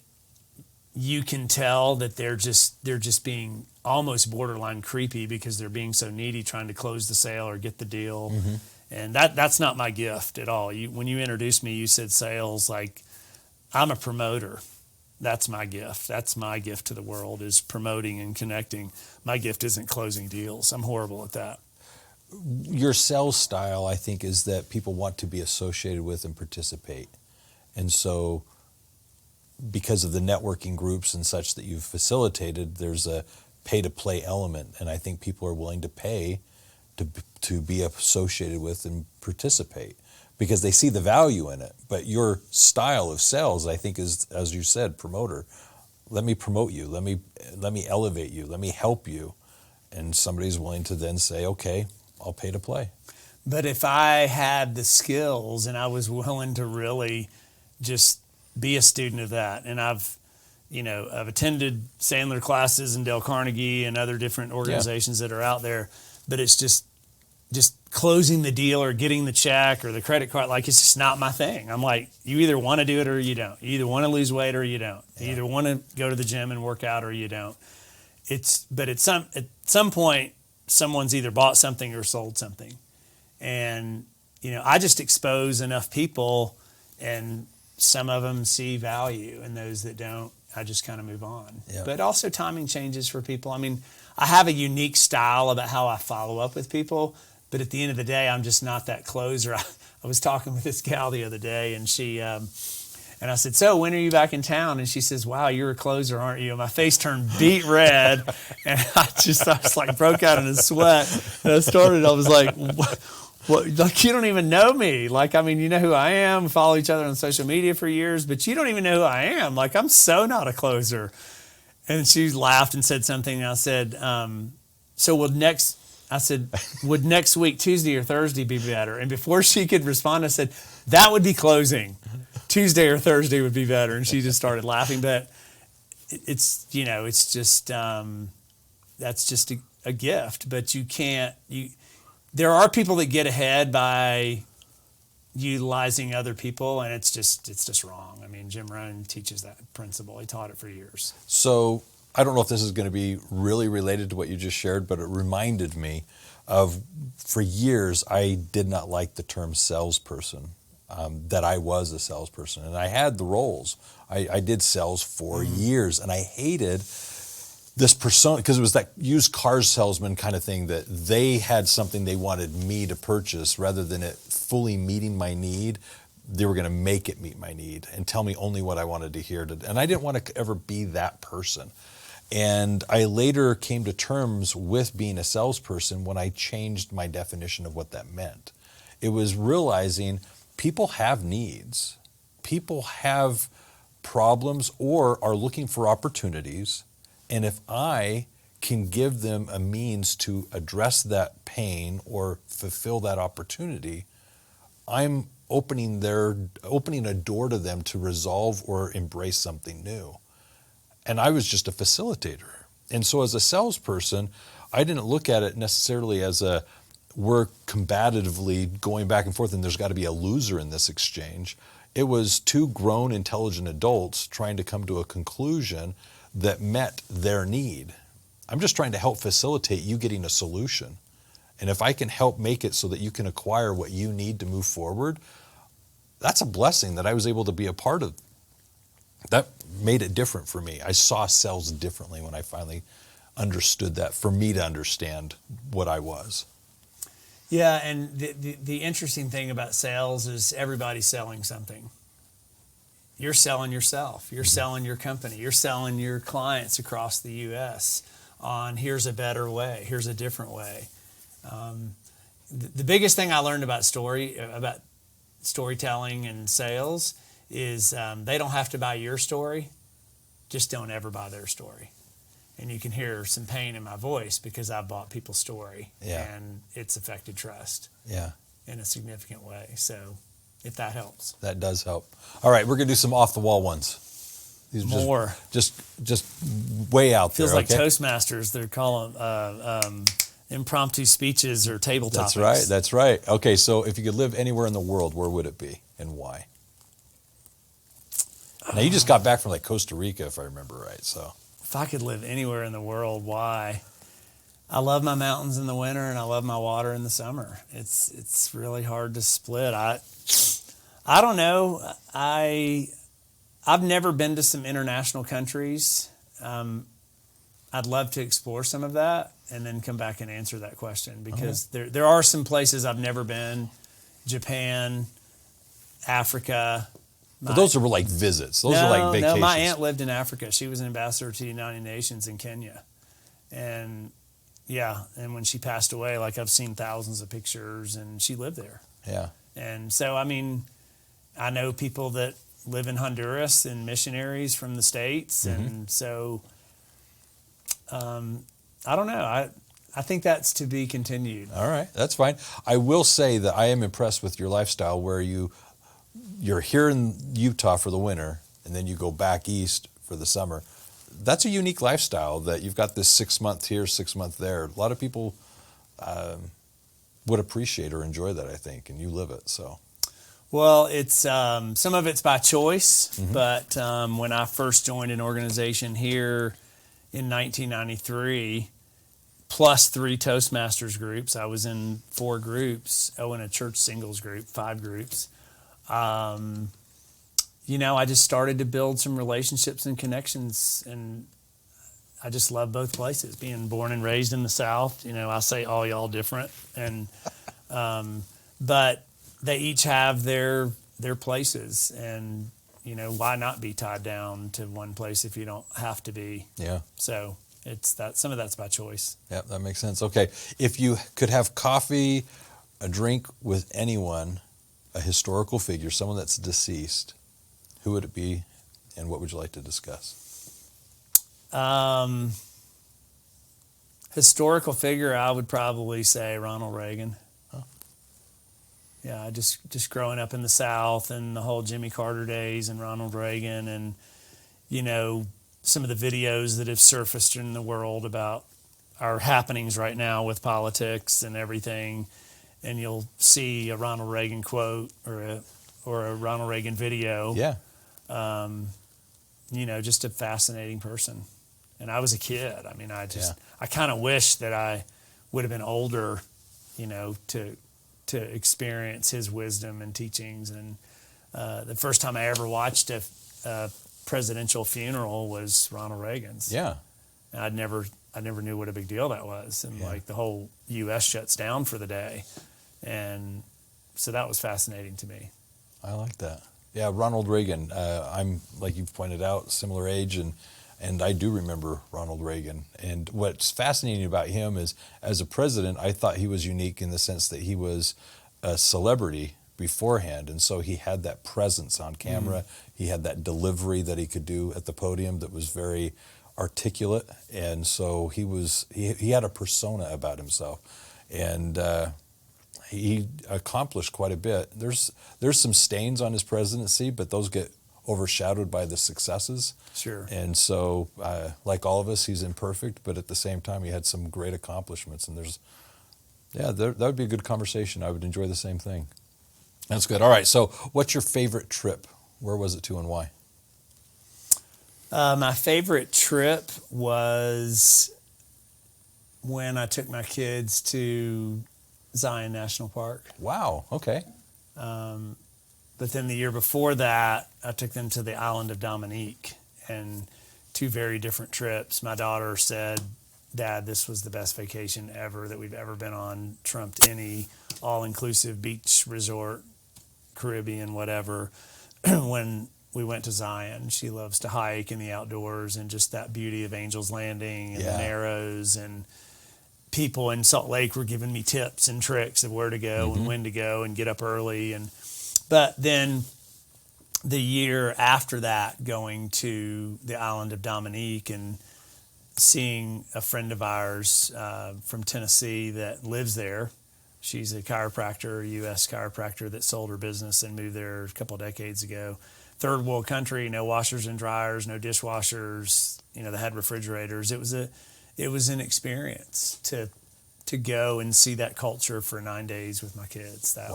you can tell that they're just being almost borderline creepy because they're being so needy trying to close the sale or get the deal. Mm-hmm. And that's not my gift at all. When you introduced me, you said sales, like I'm a promoter. That's my gift. That's my gift to the world, is promoting and connecting. My gift isn't closing deals. I'm horrible at that. Your sales style, I think, is that people want to be associated with and participate. And so because of the networking groups and such that you've facilitated, there's a pay-to-play element. And I think people are willing to pay to be associated with and participate because they see the value in it. But your style of sales, I think, is, as you said, promoter. Let me promote you. Let me elevate you. Let me help you. And somebody's willing to then say, okay, I'll pay to play. But if I had the skills and I was willing to really just be a student of that, and I've attended Sandler classes and Dale Carnegie and other different organizations that are out there, but it's just closing the deal or getting the check or the credit card. Like, it's just not my thing. I'm like, you either want to do it or you don't. You either want to lose weight or you don't. You either want to go to the gym and work out or you don't. But at some point, someone's either bought something or sold something. And, I just expose enough people, and some of them see value, and those that don't, I just kind of move on. Yeah. But also timing changes for people. I mean, I have a unique style about how I follow up with people, but at the end of the day, I'm just not that closer. I was talking with this gal the other day, and and I said, so when are you back in town? And she says, wow, you're a closer, aren't you? And my face turned beet red, and I was like, broke out in a sweat. And I was like, what, like, you don't even know me. Like, I mean, you know who I am. We follow each other on social media for years, but you don't even know who I am. Like, I'm so not a closer. And she laughed and said something. And I said, would next week, Tuesday or Thursday, be better? And before she could respond, I said, that would be closing. Tuesday or Thursday would be better. And she just started laughing. But it's just, that's just a gift. But there are people that get ahead by utilizing other people, and it's just wrong. I mean, Jim Rohn teaches that principle. He taught it for years. So I don't know if this is going to be really related to what you just shared, but it reminded me of, for years, I did not like the term salesperson, that I was a salesperson. And I had the roles. I did sales for years, and I hated this persona, because it was that used car salesman kind of thing, that they had something they wanted me to purchase rather than it fully meeting my need. They were going to make it meet my need and tell me only what I wanted to hear. And I didn't want to ever be that person. And I later came to terms with being a salesperson when I changed my definition of what that meant. It was realizing people have needs. People have problems or are looking for opportunities. And if I can give them a means to address that pain or fulfill that opportunity, I'm opening a door to them to resolve or embrace something new. And I was just a facilitator. And so as a salesperson, I didn't look at it necessarily as we're combatively going back and forth and there's got to be a loser in this exchange. It was two grown, intelligent adults trying to come to a conclusion that met their need. I'm just trying to help facilitate you getting a solution. And if I can help make it so that you can acquire what you need to move forward, that's a blessing that I was able to be a part of. That made it different for me. I saw sales differently when I finally understood that, for me to understand what I was. Yeah, and the interesting thing about sales is everybody's selling something. You're selling yourself. You're selling your company. You're selling your clients across the U.S. on here's a better way, here's a different way. The biggest thing I learned about storytelling and sales is they don't have to buy your story. Just don't ever buy their story. And you can hear some pain in my voice because I've bought people's story, and it's affected trust in a significant way. So if that helps. That does help. All right, we're going to do some off-the-wall ones. These are more. Just way out there. Feels like Toastmasters. They're calling impromptu speeches or table topics. That's right. Okay, so if you could live anywhere in the world, where would it be and why? Now, you just got back from like Costa Rica, if I remember right. So, if I could live anywhere in the world, why? I love my mountains in the winter and I love my water in the summer. It's really hard to split. I don't know. I've never been to some international countries. I'd love to explore some of that and then come back and answer that question, because there are some places I've never been. Japan, Africa. But those are like visits. Those are like vacations. No, my aunt lived in Africa. She was an ambassador to the United Nations in Kenya. And and when she passed away, like, I've seen thousands of pictures, and she lived there. Yeah. And so, I mean, I know people that live in Honduras and missionaries from the States. And so, I don't know. I think that's to be continued. All right. That's fine. I will say that I am impressed with your lifestyle, where you're here in Utah for the winter, and then you go back east for the summer. That's a unique lifestyle, that you've got this 6 month here, 6 month there. A lot of people would appreciate or enjoy that, I think, and you live it. So, Well, it's some of it's by choice, but when I first joined an organization here in 1993, plus 3 Toastmasters groups, I was in 4 groups. Oh, in a church singles group, 5 groups. I just started to build some relationships and connections, and I just love both places. Being born and raised in the South, I say all y'all different, and but they each have their places, and why not be tied down to one place if you don't have to be? yeah. So it's that some of that's by choice. Yeah, that makes sense. Okay, if you could have coffee, a drink with anyone, a historical figure, someone that's deceased, who would it be, and what would you like to discuss? Historical figure, I would probably say Ronald Reagan. Oh. Yeah, just growing up in the South and the whole Jimmy Carter days and Ronald Reagan, and some of the videos that have surfaced in the world about our happenings right now with politics and everything, and you'll see a Ronald Reagan quote or a Ronald Reagan video. Yeah. Just a fascinating person. And I was a kid. I mean, I kind of wish that I would have been older, to experience his wisdom and teachings. And the first time I ever watched a presidential funeral was Ronald Reagan's. Yeah. And I never knew what a big deal that was. And like the whole U.S. shuts down for the day. And so that was fascinating to me. I like that. Yeah, Ronald Reagan. I'm, like you've pointed out, similar age, and I do remember Ronald Reagan. And what's fascinating about him is, as a president, I thought he was unique in the sense that he was a celebrity beforehand, and so he had that presence on camera. He had that delivery that he could do at the podium that was very articulate, and so he had a persona about himself, and he accomplished quite a bit. There's some stains on his presidency, but those get overshadowed by the successes. Sure. And so, like all of us, he's imperfect, but at the same time, he had some great accomplishments. And that would be a good conversation. I would enjoy the same thing. That's good. All right. So, what's your favorite trip? Where was it to, and why? My favorite trip was when I took my kids to Zion National Park. Wow. Okay. But then the year before that, I took them to the island of Dominique, and 2 very different trips. My daughter said, "Dad, this was the best vacation ever that we've ever been on, trumped any all-inclusive beach resort, Caribbean, whatever." When we went to Zion, she loves to hike in the outdoors, and just that beauty of Angel's Landing and the Narrows, and people in Salt Lake were giving me tips and tricks of where to go and when to go and get up early. But then the year after that, going to the island of Dominique and seeing a friend of ours from Tennessee that lives there. She's a chiropractor, a U.S. chiropractor that sold her business and moved there a couple of decades ago. Third world country, no washers and dryers, no dishwashers. They had refrigerators. It was an experience to go and see that culture for 9 days with my kids. That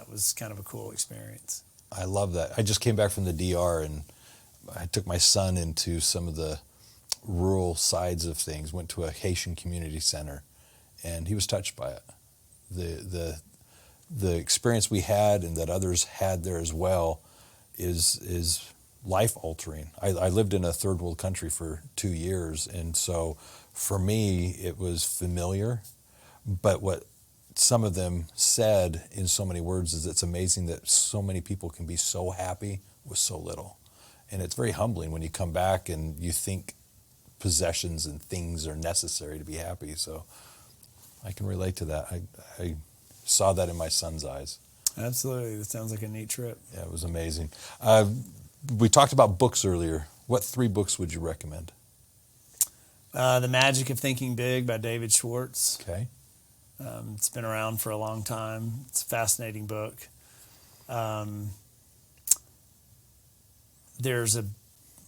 was kind of a cool experience. I love that. I just came back from the DR, and I took my son into some of the rural sides of things, went to a Haitian community center, and he was touched by it. The experience we had and that others had there as well is life altering. I lived in a third world country for 2 years, and so for me it was familiar, but what some of them said in so many words is it's amazing that so many people can be so happy with so little. And it's very humbling when you come back and you think possessions and things are necessary to be happy. So I can relate to that. I saw that in my son's eyes. Absolutely. That sounds like a neat trip. Yeah, it was amazing. We talked about books earlier. What 3 books would you recommend? The Magic of Thinking Big by David Schwartz. Okay. It's been around for a long time. It's a fascinating book. There's a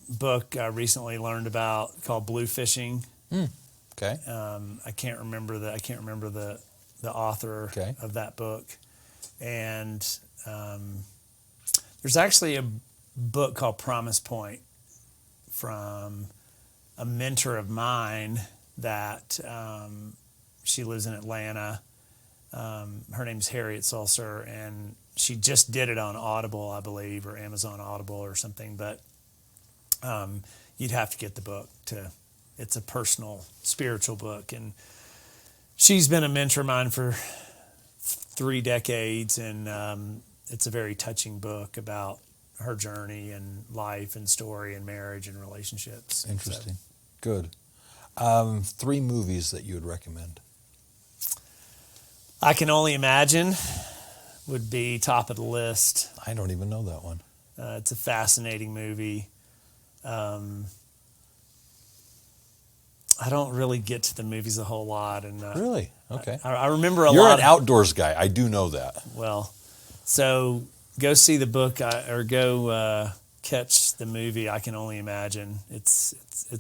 book I recently learned about called Blue Fishing. Okay. I can't remember the the author Okay. of that book. And there's actually a book called Promise Point from a mentor of mine that she lives in Atlanta. Her name's Harriet Sulcer, and she just did it on Audible, I believe, or Amazon Audible or something. But you'd have to get the book it's a personal, spiritual book. And she's been a mentor of mine for 3 decades, and it's a very touching book about her journey and life and story and marriage and relationships. Interesting. Good. 3 movies that you would recommend. I Can Only Imagine would be top of the list. I don't even know that one. It's a fascinating movie. I don't really get to the movies a whole lot, and Really? Okay. I remember a You're lot. an outdoors guy. I do know that. Well, so go see the book or go catch the movie. I Can Only Imagine. It's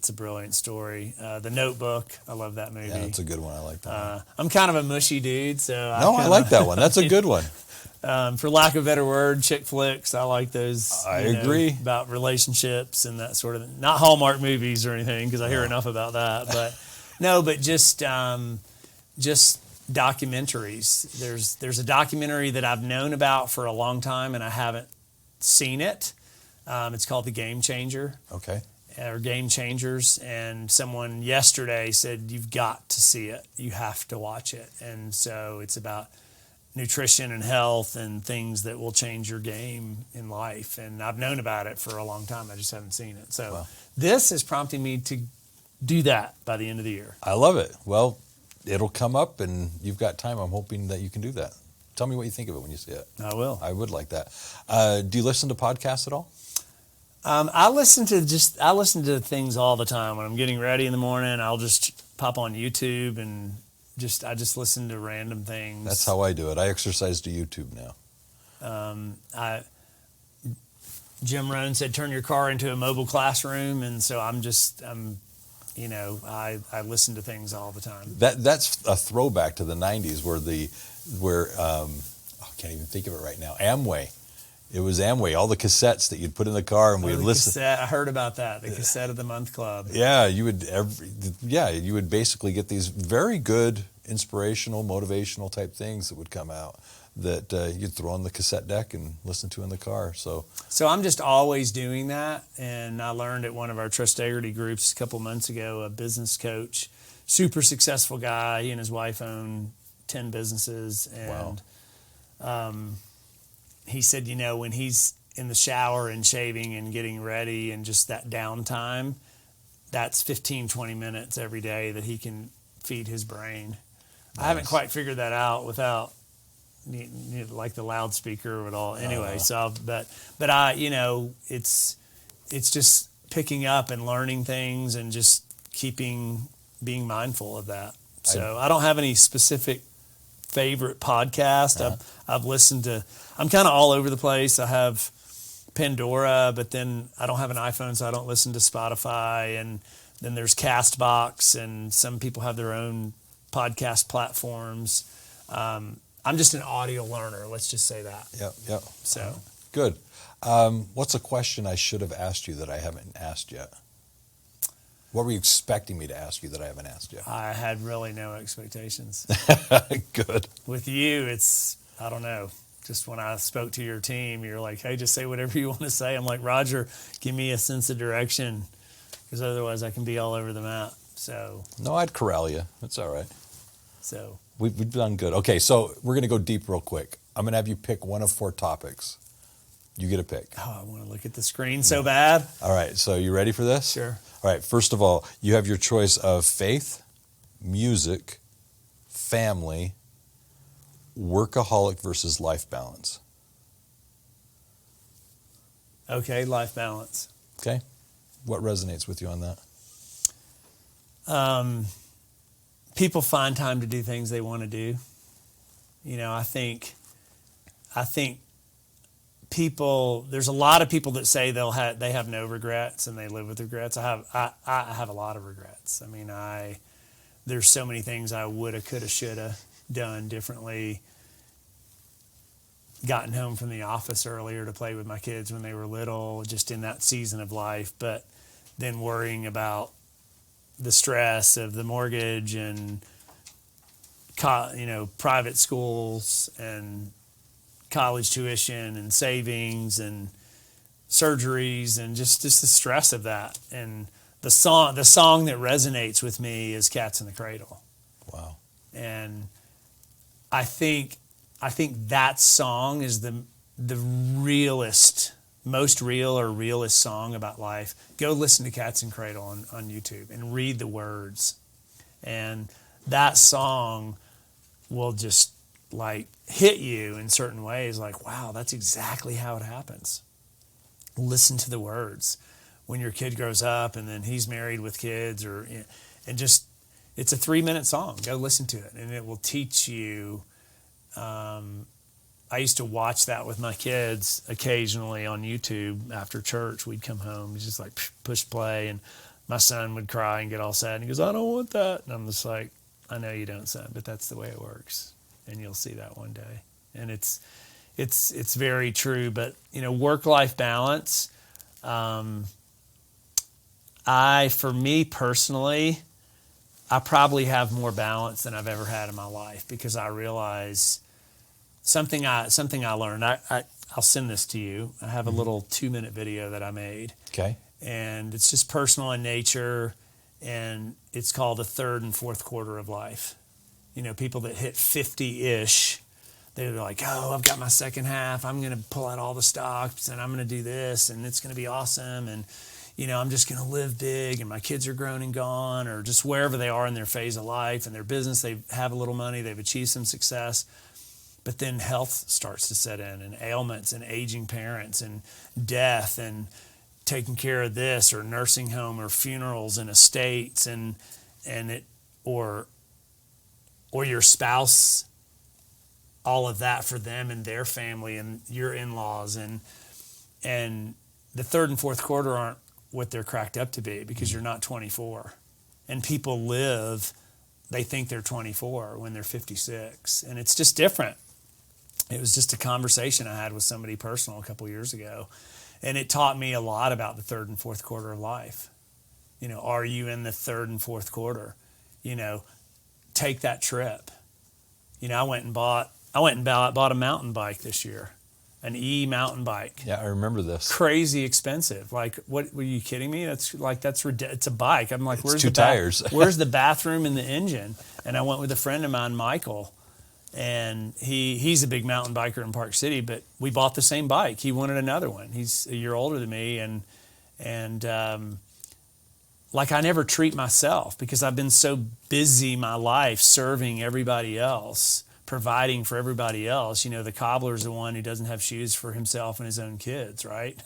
a brilliant story. The Notebook. I love that movie. Yeah, that's a good one. I like that one. I'm kind of a mushy dude, so I like that one. That's a good one. For lack of a better word, chick flicks. I like those. I agree. About relationships and that sort of. Not Hallmark movies or anything, because I hear enough about that. But no, but just documentaries. There's a documentary that I've known about for a long time, and I haven't seen it. It's called The Game Changer. Okay. Or Game Changers, and someone yesterday said, you've got to see it. You have to watch it. And so it's about nutrition and health and things that will change your game in life. And I've known about it for a long time. I just haven't seen it. So This is prompting me to do that by the end of the year. I love it. Well, it'll come up, and you've got time. I'm hoping that you can do that. Tell me what you think of it when you see it. I will. I would like that. Do you listen to podcasts at all? I listen to things all the time. When I'm getting ready in the morning, I'll just pop on YouTube and I just listen to random things. That's how I do it. I exercise to YouTube now. Jim Rohn said, turn your car into a mobile classroom. And so I listen to things all the time. That's a throwback to the 90s where I can't even think of it right now. Amway. It was Amway, all the cassettes that you'd put in the car, and we'd listen. Cassette, I heard about that, the Cassette of the Month Club. Yeah, you would basically get these very good inspirational, motivational type things that would come out that you'd throw on the cassette deck and listen to in the car. So I'm just always doing that, and I learned at one of our Trustegrity groups a couple months ago, a business coach, super successful guy. He and his wife own 10 businesses, and he said, when he's in the shower and shaving and getting ready and just that downtime, that's 15, 20 minutes every day that he can feed his brain. Nice. I haven't quite figured that out without like the loudspeaker at all. Anyway, but it's just picking up and learning things and just being mindful of that. So I don't have any specific favorite podcast. I've listened to. I'm kind of all over the place. I have Pandora, but then I don't have an iPhone, so I don't listen to Spotify. And then there's Castbox, and some people have their own podcast platforms. I'm just an audio learner. Let's just say that. Yep. So good. What's a question I should have asked you that I haven't asked yet? What were you expecting me to ask you that I haven't asked yet? I had really no expectations. Good. With you, I don't know. Just when I spoke to your team, you're like, hey, just say whatever you want to say. I'm like, Roger, give me a sense of direction, because otherwise I can be all over the map. So no, I'd corral you. It's all right. So we've done good. Okay, so we're going to go deep real quick. I'm going to have you pick one of 4 topics. You get a pick. Oh, I want to look at the screen so bad. All right, so you ready for this? Sure. All right, first of all, you have your choice of faith, music, family, workaholic versus life balance. Okay, life balance. Okay. What resonates with you on that? People find time to do things they want to do. I think people. There's a lot of people that say they have no regrets and they live with regrets. I have a lot of regrets. I mean, there's so many things I woulda, coulda, shoulda done differently. Gotten home from the office earlier to play with my kids when they were little, just in that season of life, but then worrying about the stress of the mortgage and private schools and college tuition and savings and surgeries and just the stress of that. And the song that resonates with me is Cats in the Cradle. Wow. And I think that song is the realest, most real or realist song about life. Go listen to Cats in the Cradle on YouTube and read the words. And that song will just like hit you in certain ways, like, wow, that's exactly how it happens. Listen to the words when your kid grows up and then he's married with kids, and just, it's a 3-minute song. Go listen to it and it will teach you. I used to watch that with my kids occasionally on YouTube after church. We'd come home, just like push play, and my son would cry and get all sad. And he goes, I don't want that. And I'm just like, I know you don't, son, but that's the way it works. And you'll see that one day. And it's very true. But, work-life balance, for me personally, I probably have more balance than I've ever had in my life, because I realize something I learned. I'll send this to you. I have a little 2-minute video that I made. Okay. And it's just personal in nature, and it's called the third and fourth quarter of life. People that hit 50-ish, they're like, oh, I've got my second half. I'm going to pull out all the stops, and I'm going to do this, and it's going to be awesome. And, I'm just going to live big, and my kids are grown and gone, or just wherever they are in their phase of life and their business, they have a little money, they've achieved some success. But then health starts to set in, and ailments and aging parents and death and taking care of this, or nursing home, or funerals and estates, and or your spouse, all of that for them and their family and your in-laws, and the third and fourth quarter aren't what they're cracked up to be, because you're not 24. And people they think they're 24 when they're 56, and it's just different. It was just a conversation I had with somebody personal a couple years ago, and it taught me a lot about the third and fourth quarter of life. Are you in the third and fourth quarter? Take that trip. I went and bought a mountain bike this year, an mountain bike. Yeah, I remember this. Crazy expensive. Like, what, were you kidding me? It's a bike. I'm like, where's two tires? Where's the bathroom and the engine? And I went with a friend of mine, Michael, and he's a big mountain biker in Park City, but we bought the same bike. He wanted another one. He's a year older than me, and I never treat myself, because I've been so busy my life serving everybody else, providing for everybody else. The cobbler's the one who doesn't have shoes for himself and his own kids, right?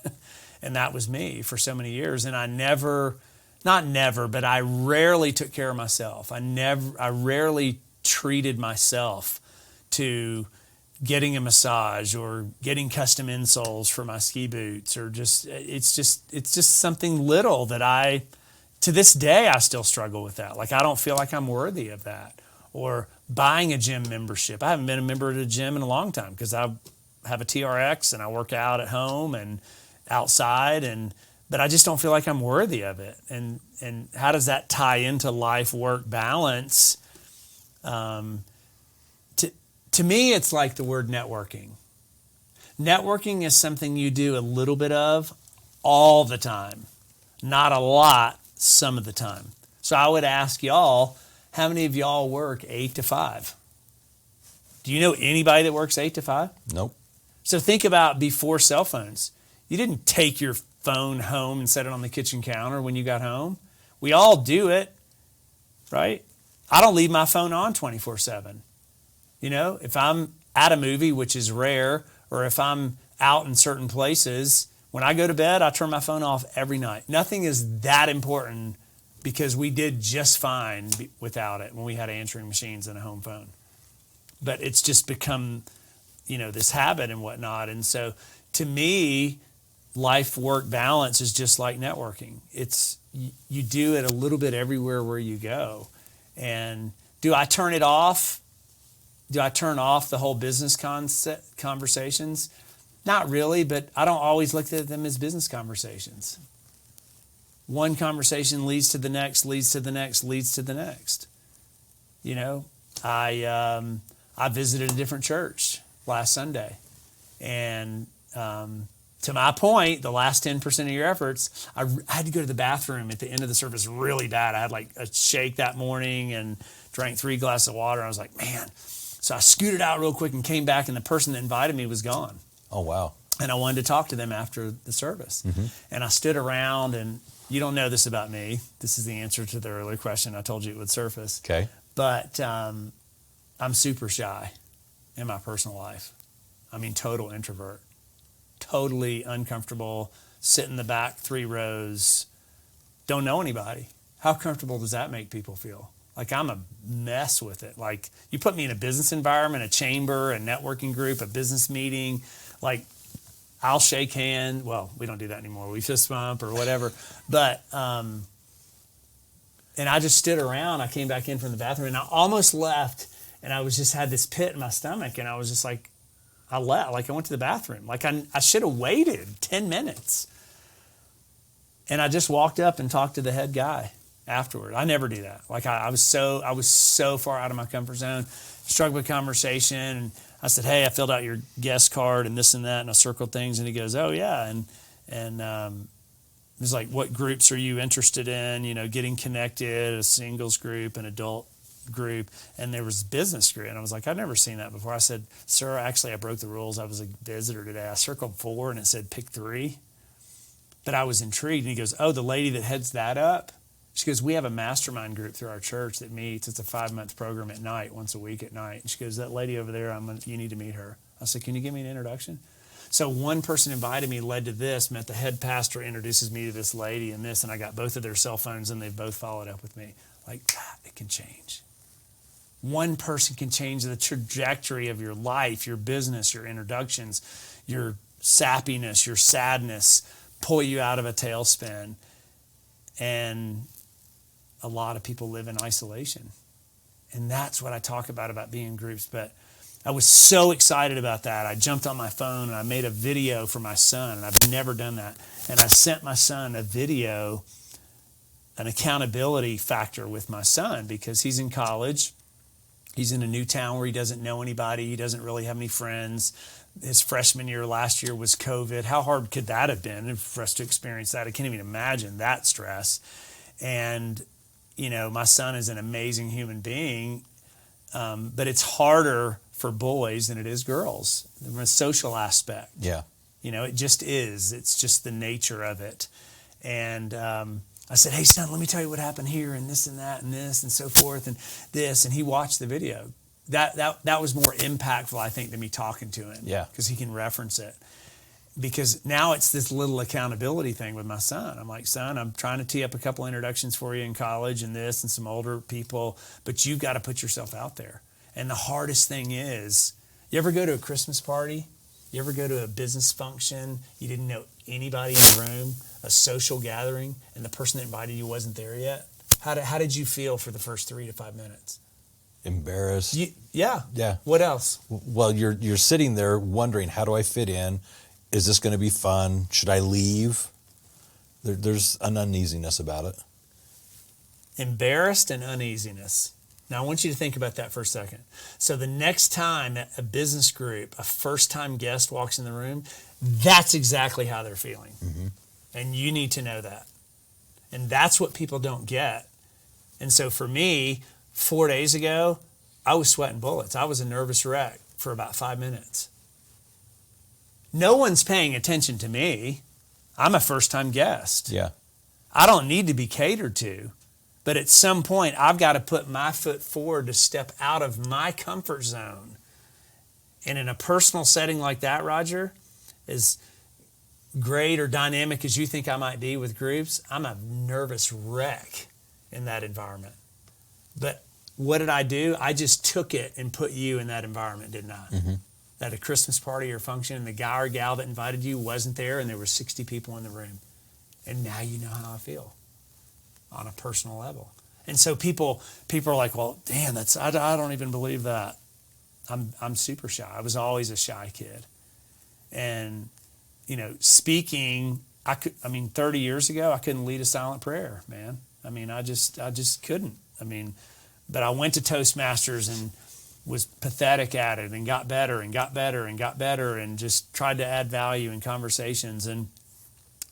And that was me for so many years. And I rarely took care of myself. I rarely treated myself to getting a massage or getting custom insoles for my ski boots, or it's just something little that to this day, I still struggle with that. Like, I don't feel like I'm worthy of that. Or buying a gym membership. I haven't been a member of a gym in a long time, because I have a TRX and I work out at home and outside, but I just don't feel like I'm worthy of it. And how does that tie into life-work balance? To me, it's like the word networking. Networking is something you do a little bit of all the time. Not a lot, some of the time. So I would ask y'all, how many of y'all work 8 to 5? Do you know anybody that works 8 to 5? Nope. So think about before cell phones. You didn't take your phone home and set it on the kitchen counter when you got home. We all do it, right? I don't leave my phone on 24/7. If I'm at a movie, which is rare, or if I'm out in certain places, when I go to bed, I turn my phone off every night. Nothing is that important, because we did just fine without it when we had answering machines and a home phone. But it's just become, this habit and whatnot. And so to me, life-work balance is just like networking. You do it a little bit everywhere where you go. And do I turn it off Do I turn off the whole business conversations? Not really, but I don't always look at them as business conversations. One conversation leads to the next, leads to the next, leads to the next. You know, I visited a different church last Sunday, and to my point, the last 10% of your efforts, I had to go to the bathroom at the end of the service really bad. I had like a shake that morning and drank 3 glasses of water. I was like, man. So I scooted out real quick and came back, and the person that invited me was gone. Oh, wow. And I wanted to talk to them after the service. Mm-hmm. And I stood around, and you don't know this about me. This is the answer to the earlier question. I told you it would surface. Okay. But I'm super shy in my personal life. I mean, total introvert. Totally uncomfortable, sit in the back 3 rows, don't know anybody. How comfortable does that make people feel? Like I'm a mess with it. Like you put me in a business environment, a chamber, a networking group, a business meeting, like I'll shake hands. Well, we don't do that anymore. We fist bump or whatever. But, and I just stood around. I came back in from the bathroom and I almost left, and I was just had this pit in my stomach, and I was just like, I left. Like I went to the bathroom. Like I should have waited 10 minutes. And I just walked up and talked to the head guy afterward. I never do that. Like I was so far out of my comfort zone, struck with conversation, and I said, hey, I filled out your guest card and this and that, and I circled things, and he goes, oh yeah. And he's like, what groups are you interested in? You know, getting connected, a singles group, an adult group, and there was business group. And I was like, I've never seen that before. I said, sir, actually I broke the rules. I was a visitor today. I circled 4 and it said pick 3. But I was intrigued. And he goes, oh, the lady that heads that up, she goes, we have a mastermind group through our church that meets. It's a 5-month program at night, once a week at night. And she goes, that lady over there, you need to meet her. I said, can you give me an introduction? So one person invited me, led to this, met the head pastor, introduces me to this lady and this, and I got both of their cell phones, and they've both followed up with me. Like, it can change. One person can change the trajectory of your life, your business, your introductions, your sappiness, your sadness, pull you out of a tailspin. And a lot of people live in isolation. And that's what I talk about being in groups. But I was so excited about that. I jumped on my phone and I made a video for my son, and I've never done that. And I sent my son a video, an accountability factor with my son, because he's in college. He's in a new town where he doesn't know anybody. He doesn't really have any friends. His freshman year last year was COVID. How hard could that have been for us to experience that? I can't even imagine that stress. And, you know, my son is an amazing human being, but it's harder for boys than it is girls from a social aspect. Yeah. You know, it just is. It's just the nature of it. And I said, hey, son, let me tell you what happened here and this and that and this and so forth and this. And he watched the video. That was more impactful, I think, than me talking to him. Yeah. Because he can reference it. Because now it's this little accountability thing with my son. I'm like, son, I'm trying to tee up a couple introductions for you in college and this and some older people, but you've got to put yourself out there. And the hardest thing is, you ever go to a Christmas party? You ever go to a business function? You didn't know anybody in the room, a social gathering, and the person that invited you wasn't there yet? How did you feel for the first 3 to 5 minutes? Embarrassed. Yeah. What else? Well, you're sitting there wondering, how do I fit in? Is this going to be fun? Should I leave? There's an uneasiness about it. Embarrassed and uneasiness. Now, I want you to think about that for a second. So the next time a business group, a first-time guest walks in the room, that's exactly how they're feeling. Mm-hmm. And you need to know that. And that's what people don't get. And so for me, 4 days ago, I was sweating bullets. I was a nervous wreck for about 5 minutes. No one's paying attention to me. I'm a first-time guest. Yeah. I don't need to be catered to. But at some point, I've got to put my foot forward to step out of my comfort zone. And in a personal setting like that, Roger, as great or dynamic as you think I might be with groups, I'm a nervous wreck in that environment. But what did I do? I just took it and put you in that environment, didn't I? Mm-hmm. At a Christmas party or function, and the guy or gal that invited you wasn't there, and there were 60 people in the room. And now you know how I feel on a personal level. And so people are like, well, damn, I don't even believe that. I'm super shy. I was always a shy kid. And, speaking, 30 years ago, I couldn't lead a silent prayer, man. I just couldn't. But I went to Toastmasters and was pathetic at it and got better and got better and got better and just tried to add value in conversations. And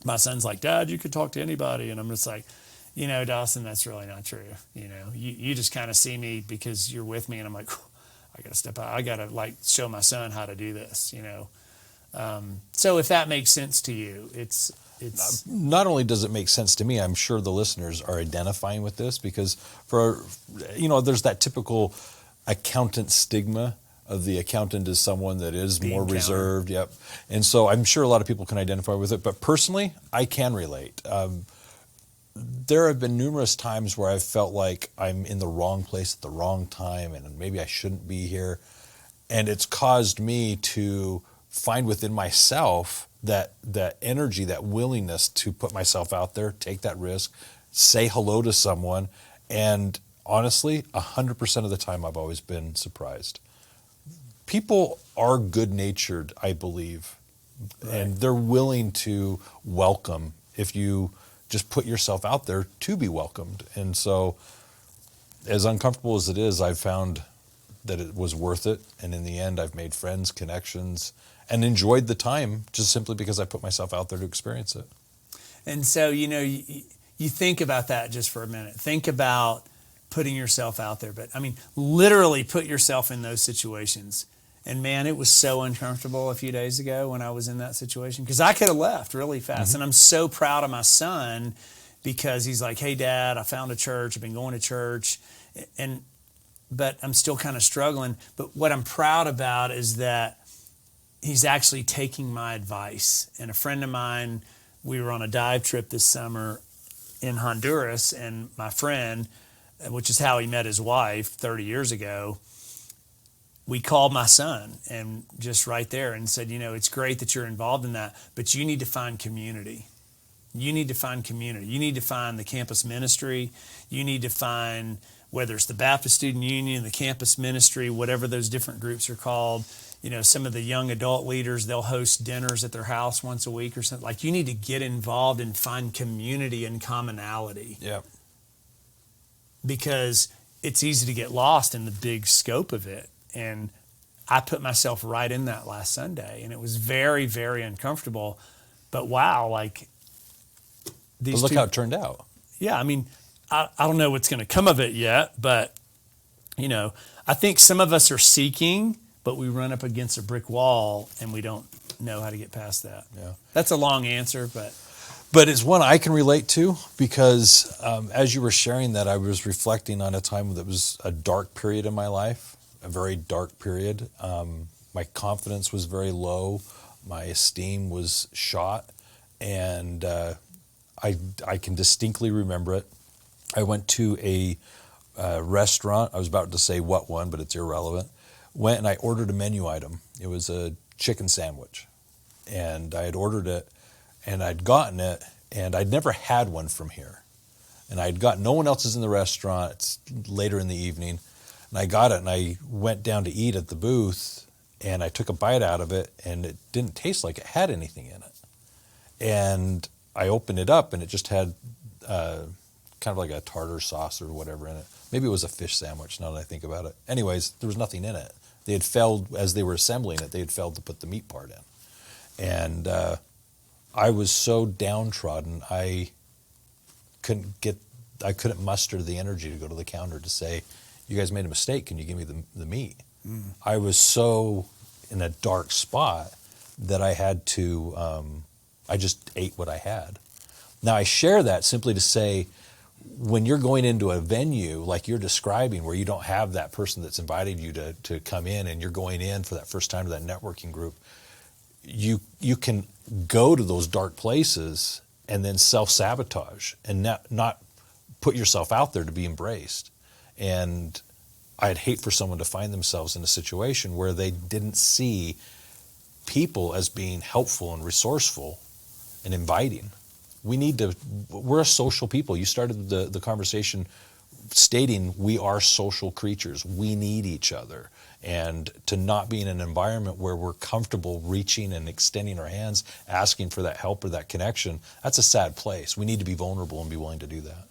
my son's like, Dad, you could talk to anybody. And I'm just like, Dawson, that's really not true. You just kind of see me because you're with me. And I'm like, I got to step out. I got to show my son how to do this, So if that makes sense to you, it's not only does it make sense to me, I'm sure the listeners are identifying with this because there's that typical accountant stigma of the accountant is someone that is more reserved. Yep. And so I'm sure a lot of people can identify with it, but personally, I can relate. There have been numerous times where I've felt like I'm in the wrong place at the wrong time and maybe I shouldn't be here. And it's caused me to find within myself that energy, that willingness to put myself out there, take that risk, say hello to someone. And honestly, 100% of the time I've always been surprised. People are good-natured, I believe, right. And they're willing to welcome if you just put yourself out there to be welcomed. And so as uncomfortable as it is, I've found that it was worth it. And in the end, I've made friends, connections, and enjoyed the time just simply because I put myself out there to experience it. And so, you think about that just for a minute. Think about putting yourself out there. But literally put yourself in those situations. And man, it was so uncomfortable a few days ago when I was in that situation because I could have left really fast. Mm-hmm. And I'm so proud of my son because he's like, hey, Dad, I found a church. I've been going to church. But I'm still kind of struggling. But what I'm proud about is that he's actually taking my advice. And a friend of mine, we were on a dive trip this summer in Honduras, and my friend, which is how he met his wife 30 years ago, we called my son and just right there and said, it's great that you're involved in that, but you need to find community. You need to find community. You need to find the campus ministry. You need to find, whether it's the Baptist Student Union, the campus ministry, whatever those different groups are called. Some of the young adult leaders, they'll host dinners at their house once a week or something. You need to get involved and find community and commonality. Yeah. Because it's easy to get lost in the big scope of it. And I put myself right in that last Sunday, and it was very, very uncomfortable. But wow, these. But look how it turned out. Yeah, I don't know what's going to come of it yet, but I think some of us are seeking, but we run up against a brick wall, and we don't know how to get past that. Yeah, that's a long answer, but it's one I can relate to because as you were sharing that, I was reflecting on a time that was a dark period in my life. A very dark period. My confidence was very low. My esteem was shot. And I can distinctly remember it. I went to a restaurant. I was about to say what one, but it's irrelevant. Went and I ordered a menu item. It was a chicken sandwich. And I had ordered it, and I'd gotten it, and I'd never had one from here. And I'd got, no one else is in the restaurant. It's later in the evening. And I got it, and I went down to eat at the booth, and I took a bite out of it, and it didn't taste like it had anything in it. And I opened it up, and it just had kind of like a tartar sauce or whatever in it. Maybe it was a fish sandwich, now that I think about it. Anyways, there was nothing in it. They had failed, as they were assembling it, they had failed to put the meat part in. And I was so downtrodden, I couldn't muster the energy to go to the counter to say, you guys made a mistake, can you give me the meat? Mm. I was so in a dark spot that I had to, I just ate what I had. Now I share that simply to say, when you're going into a venue like you're describing, where you don't have that person that's invited you to come in, and you're going in for that first time to that networking group, you can go to those dark places and then self-sabotage and not put yourself out there to be embraced. And I'd hate for someone to find themselves in a situation where they didn't see people as being helpful and resourceful and inviting. We're a social people. You started the conversation stating we are social creatures. We need each other. And to not be in an environment where we're comfortable reaching and extending our hands, asking for that help or that connection, that's a sad place. We need to be vulnerable and be willing to do that.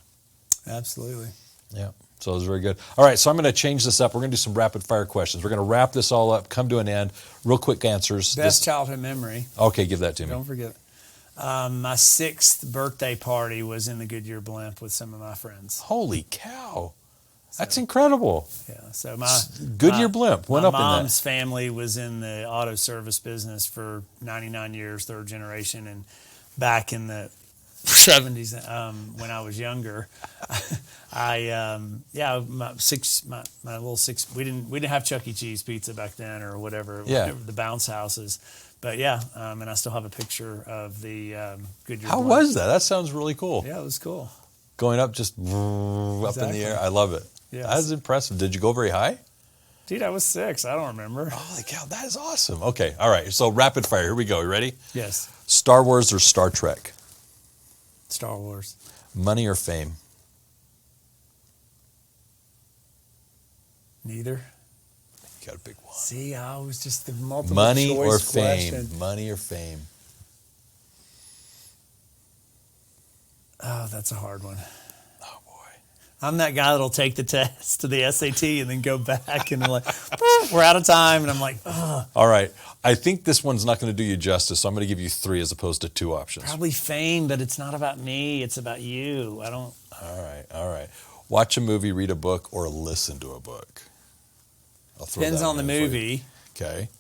Absolutely. Yeah. So it was very good. All right, so I'm going to change this up. We're going to do some rapid fire questions. We're going to wrap this all up, come to an end. Real quick answers. Best childhood memory. Okay, give that to me. Don't forget. My 6th birthday party was in the Goodyear blimp with some of my friends. Holy cow. That's incredible. Yeah. So my Goodyear blimp went up in that. My mom's family was in the auto service business for 99 years, 3rd generation, and back in the 70s, when I was younger, my little 6. We didn't have Chuck E. Cheese pizza back then or whatever. The bounce houses, but and I still have a picture of the Goodyear. How was that? That sounds really cool. Yeah, it was cool. Going up just up in the air. I love it. Yes. That is impressive. Did you go very high? Dude, I was 6. I don't remember. Holy cow, that is awesome. Okay, all right. So rapid fire. Here we go. You ready? Yes. Star Wars or Star Trek? Star Wars. Money or fame? Neither. You got a big one. See, I was just the multiple Money choice or question. fame? Money or fame? Oh, that's a hard one. Oh, boy. I'm that guy that'll take the test to the SAT and then go back and like, we're out of time. And I'm like, ugh. All right. I think this one's not going to do you justice, so I'm going to give you 3 as opposed to 2 options. Probably fame, but it's not about me. It's about you. I don't. All right. Watch a movie, read a book, or listen to a book. Depends on the movie. Okay.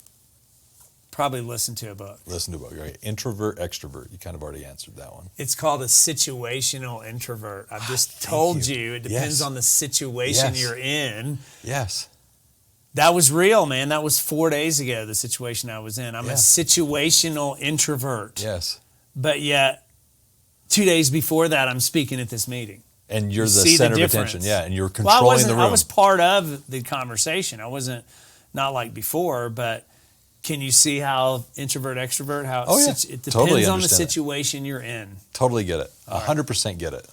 Probably listen to a book. Listen to a book. Right. Introvert, extrovert. You kind of already answered that one. It's called a situational introvert. I've just told you. It depends on the situation you're in. Yes. That was real, man. That was 4 days ago, the situation I was in. I'm a situational introvert. Yes. But yet, 2 days before that, I'm speaking at this meeting. And you're the center of attention. Yeah, and you're controlling the room. I was part of the conversation. I wasn't, not like before, but can you see how introvert, extrovert, how it depends on the situation you're in. Totally get it. 100% get it.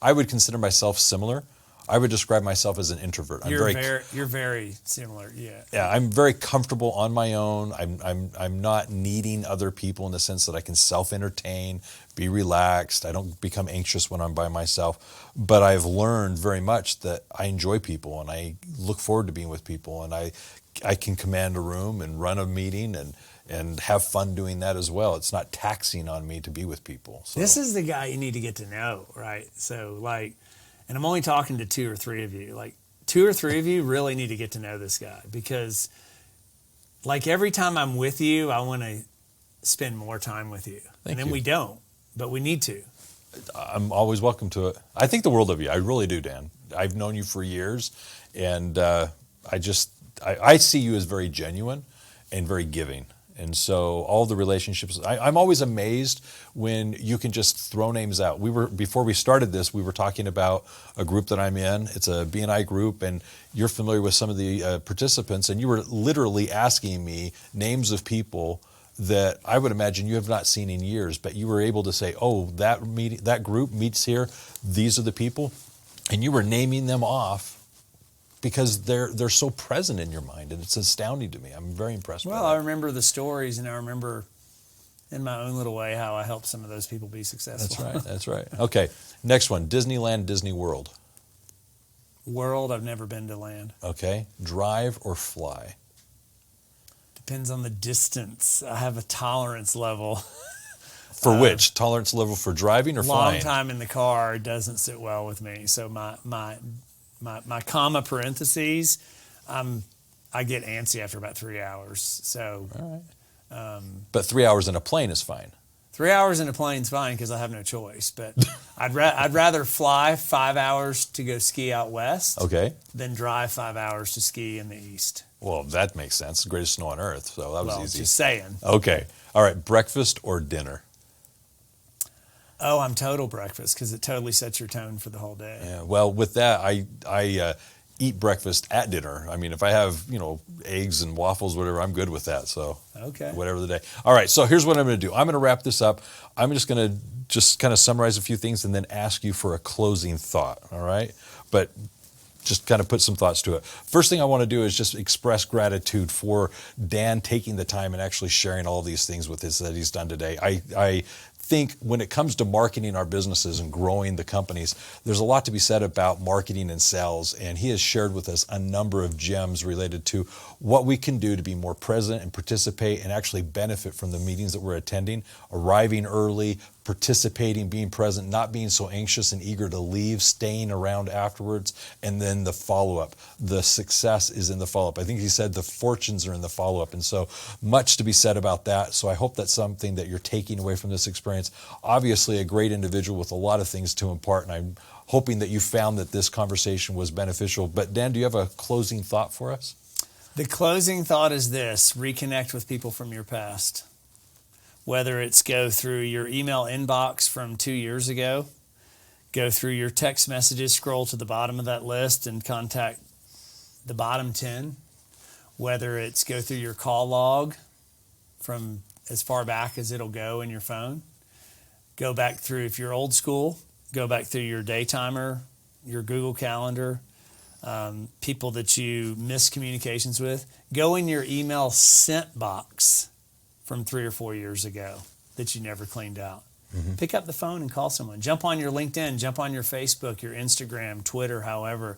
I would consider myself similar. I would describe myself as an introvert. You're very similar, yeah. Yeah, I'm very comfortable on my own. I'm not needing other people in the sense that I can self-entertain, be relaxed. I don't become anxious when I'm by myself. But I've learned very much that I enjoy people and I look forward to being with people, and I can command a room and run a meeting and have fun doing that as well. It's not taxing on me to be with people. So. This is the guy you need to get to know, right? So and I'm only talking to 2 or 3 of you. 2 or 3 of you really need to get to know this guy, because every time I'm with you, I want to spend more time with you. Thank then you. we don't, but we need to. I'm always welcome to it. I think the world of you. I really do, Dan. I've known you for years, and I see you as very genuine and very giving. And so all the relationships, I'm always amazed when you can just throw names out. Before we started this, we were talking about a group that I'm in. It's a B&I group, and you're familiar with some of the participants, and you were literally asking me names of people that I would imagine you have not seen in years, but you were able to say, oh, that group meets here, these are the people, and you were naming them off because they're so present in your mind, and it's astounding to me. I'm very impressed by that. Well, I remember the stories, and I remember in my own little way how I helped some of those people be successful. That's right. Okay, next one, Disneyland, Disney World. World, I've never been to land. Okay, drive or fly? Depends on the distance. I have a tolerance level. For which? Tolerance level for driving or flying? Long time in the car doesn't sit well with me. So my comma parentheses, I get antsy after about 3 hours. So, all right. But 3 hours in a plane is fine. 3 hours in a plane's fine because I have no choice. But I'd rather fly 5 hours to go ski out west, than drive 5 hours to ski in the east. Well, that makes sense. The greatest snow on earth. So that was easy. Just saying. Okay. All right. Breakfast or dinner? Oh, I'm total breakfast because it totally sets your tone for the whole day. Yeah. Well, with that, I eat breakfast at dinner. I mean, if I have, eggs and waffles, whatever, I'm good with that. So whatever the day. All right. So here's what I'm going to do. I'm going to wrap this up. I'm just going to kind of summarize a few things and then ask you for a closing thought. All right. but just kind of put some thoughts to it. First thing I want to do is just express gratitude for Dan taking the time and actually sharing all these things with us that he's done today. I think when it comes to marketing our businesses and growing the companies, there's a lot to be said about marketing and sales, and he has shared with us a number of gems related to what we can do to be more present and participate and actually benefit from the meetings that we're attending, arriving early, participating, being present, not being so anxious and eager to leave, staying around afterwards, and then the follow-up. The success is in the follow-up. I think he said the fortunes are in the follow-up, and so much to be said about that. So I hope that's something that you're taking away from this experience. Obviously, a great individual with a lot of things to impart, and I'm hoping that you found that this conversation was beneficial. But Dan, do you have a closing thought for us? The closing thought is this: reconnect with people from your past. Whether it's go through your email inbox from 2 years ago, go through your text messages, scroll to the bottom of that list and contact the bottom 10. Whether it's go through your call log from as far back as it'll go in your phone. Go back through, if you're old school, go back through your day timer, your Google Calendar, people that you miss communications with. Go in your email sent box from 3 or 4 years ago that you never cleaned out. Mm-hmm. Pick up the phone and call someone. Jump on your LinkedIn, jump on your Facebook, your Instagram, Twitter, however.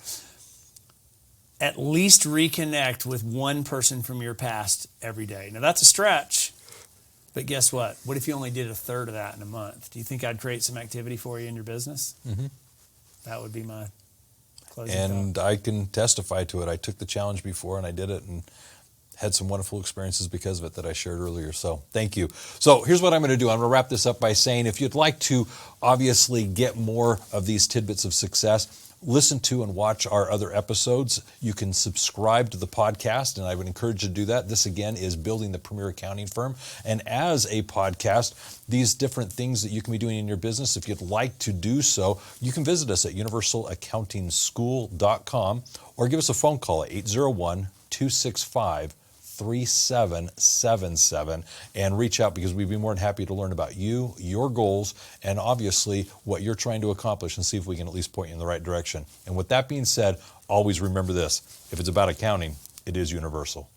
At least reconnect with one person from your past every day. Now, that's a stretch, but guess what? What if you only did a third of that in a month? Do you think I'd create some activity for you in your business? Mm-hmm. That would be my closing And thought. I can testify to it. I took the challenge before and I did it and had some wonderful experiences because of it that I shared earlier. So thank you. So here's what I'm going to do. I'm going to wrap this up by saying if you'd like to obviously get more of these tidbits of success, listen to and watch our other episodes. You can subscribe to the podcast, and I would encourage you to do that. This, again, is Building the Premier Accounting Firm. And as a podcast, these different things that you can be doing in your business, if you'd like to do so, you can visit us at universalaccountingschool.com or give us a phone call at 801-265-3777 and reach out, because we'd be more than happy to learn about you, your goals, and obviously what you're trying to accomplish, and see if we can at least point you in the right direction. And with that being said, always remember this: if it's about accounting, it is universal.